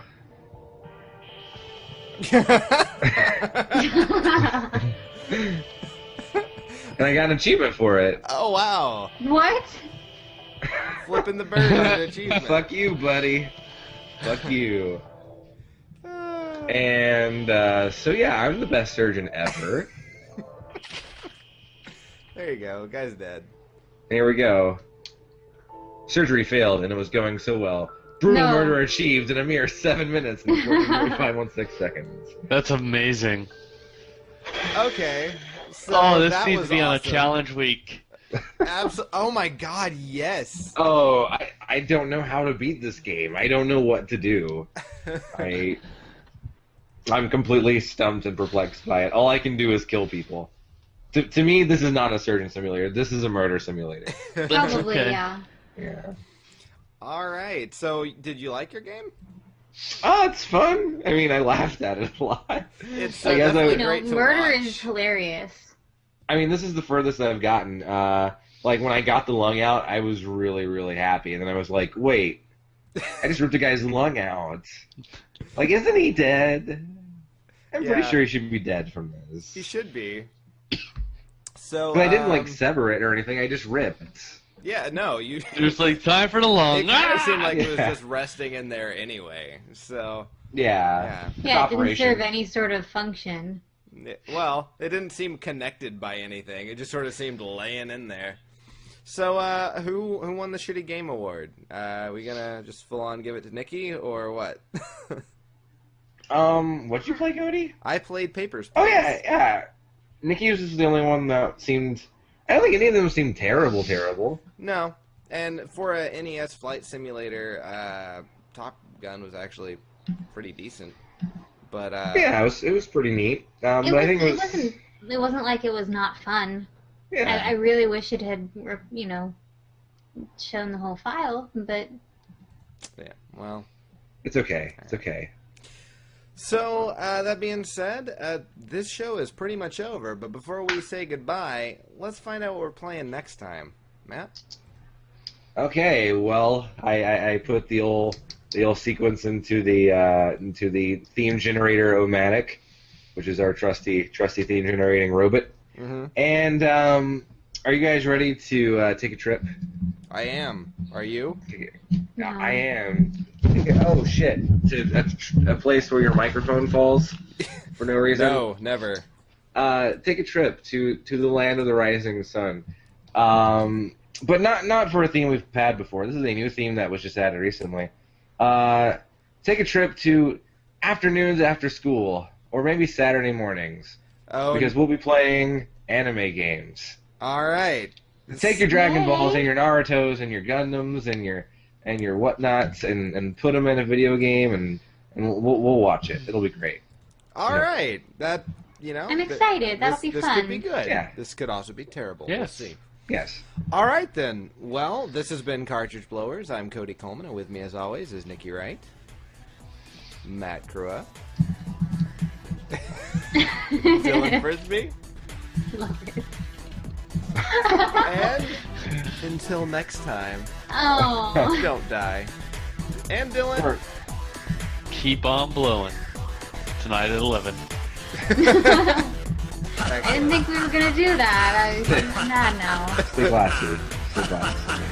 [SPEAKER 1] And I got an achievement for it.
[SPEAKER 2] Oh, wow.
[SPEAKER 3] What?
[SPEAKER 2] Flipping the bird is an achievement.
[SPEAKER 1] Fuck you, buddy. Fuck you. And so yeah, I'm the best surgeon ever.
[SPEAKER 2] There you go. Guy's dead.
[SPEAKER 1] Here we go. Surgery failed, and it was going so well. Brutal
[SPEAKER 3] No.
[SPEAKER 1] murder achieved in a mere 7 minutes and 45.16 seconds.
[SPEAKER 4] That's amazing.
[SPEAKER 2] Okay. So
[SPEAKER 4] Oh, this
[SPEAKER 2] that
[SPEAKER 4] needs
[SPEAKER 2] was
[SPEAKER 4] to be on a
[SPEAKER 2] awesome.
[SPEAKER 4] challenge week.
[SPEAKER 2] Oh my god, yes.
[SPEAKER 1] Oh, I don't know how to beat this game. I don't know what to do. I'm completely stumped and perplexed by it. All I can do is kill people. To me, this is not a surgeon simulator. This is a murder simulator.
[SPEAKER 3] Probably,
[SPEAKER 4] okay.
[SPEAKER 3] yeah.
[SPEAKER 1] Yeah.
[SPEAKER 2] All right. So, did you like your game?
[SPEAKER 1] Oh, it's fun. I mean, I laughed at it a lot.
[SPEAKER 2] It's
[SPEAKER 1] I guess
[SPEAKER 2] definitely
[SPEAKER 3] You know,
[SPEAKER 2] great to
[SPEAKER 3] murder
[SPEAKER 2] watch.
[SPEAKER 3] is hilarious.
[SPEAKER 1] I mean, this is the furthest I've gotten. Like, when I got the lung out, I was really, really happy. And then I was like, wait, I just ripped a guy's lung out. Like, isn't he dead? I'm pretty
[SPEAKER 2] Yeah.
[SPEAKER 1] sure he should be dead from this.
[SPEAKER 2] He should be. So,
[SPEAKER 1] But I didn't, like, sever it or anything. I just ripped.
[SPEAKER 2] Yeah, no, you.
[SPEAKER 4] It was like time for the long.
[SPEAKER 2] It kind of seemed like it was
[SPEAKER 1] Yeah.
[SPEAKER 2] just resting in there anyway. So,
[SPEAKER 1] Yeah. It's
[SPEAKER 3] Yeah, it didn't
[SPEAKER 1] operation.
[SPEAKER 3] serve any sort of function.
[SPEAKER 2] well, it didn't seem connected by anything. It just sort of seemed laying in there. So, who won the Shitty Game Award? We gonna just full on give it to Nikki or what?
[SPEAKER 1] What'd you play, Cody?
[SPEAKER 2] I played Papers,
[SPEAKER 1] Oh,
[SPEAKER 2] Please.
[SPEAKER 1] yeah. Nikki was just the only one that seemed... I don't think any of them seemed terrible.
[SPEAKER 2] No, and for a NES flight simulator, Top Gun was actually pretty decent. But
[SPEAKER 1] Yeah, it was pretty neat. But I think
[SPEAKER 3] It wasn't like it was not fun.
[SPEAKER 1] Yeah.
[SPEAKER 3] I really wish it had, shown the whole file, but
[SPEAKER 2] yeah, well.
[SPEAKER 1] It's okay. It's okay.
[SPEAKER 2] So, that being said, this show is pretty much over, but before we say goodbye, let's find out what we're playing next time. Matt?
[SPEAKER 1] Okay, well, I put the old sequence into the theme generator Omatic, which is our trusty theme generating robot.
[SPEAKER 2] Mm-hmm.
[SPEAKER 1] And are you guys ready to take a trip?
[SPEAKER 2] I am. Are you?
[SPEAKER 3] No.
[SPEAKER 1] I am. Oh shit! To a place where your microphone falls for no reason.
[SPEAKER 2] No, never.
[SPEAKER 1] Take a trip to the land of the rising sun. But not for a theme we've had before. This is a new theme that was just added recently. Take a trip to afternoons after school, or maybe Saturday mornings,
[SPEAKER 2] Oh,
[SPEAKER 1] because we'll be playing anime games.
[SPEAKER 2] all right.
[SPEAKER 1] Take your Dragon
[SPEAKER 3] Yay.
[SPEAKER 1] Balls and your Narutos and your Gundams and your whatnots and put them in a video game and we'll watch it. It'll be great.
[SPEAKER 2] All
[SPEAKER 1] Yeah.
[SPEAKER 2] right. That,
[SPEAKER 3] I'm excited. That'll be
[SPEAKER 2] this
[SPEAKER 3] fun.
[SPEAKER 2] could be good.
[SPEAKER 1] Yeah.
[SPEAKER 2] This could also be terrible.
[SPEAKER 4] Yes.
[SPEAKER 2] We'll see.
[SPEAKER 1] Yes.
[SPEAKER 2] All right, then. Well, this has been Cartridge Blowers. I'm Cody Coleman, and with me, as always, is Nikki Wright, Matt Crua, Dylan Frisbee,
[SPEAKER 3] Love it.
[SPEAKER 2] and until next time,
[SPEAKER 3] Oh.
[SPEAKER 2] don't die. And Dylan.
[SPEAKER 1] Or-
[SPEAKER 4] Keep on blowing. Tonight at 11.
[SPEAKER 3] I didn't think we were gonna do that. Not now.
[SPEAKER 1] Stay classy. Stay classy.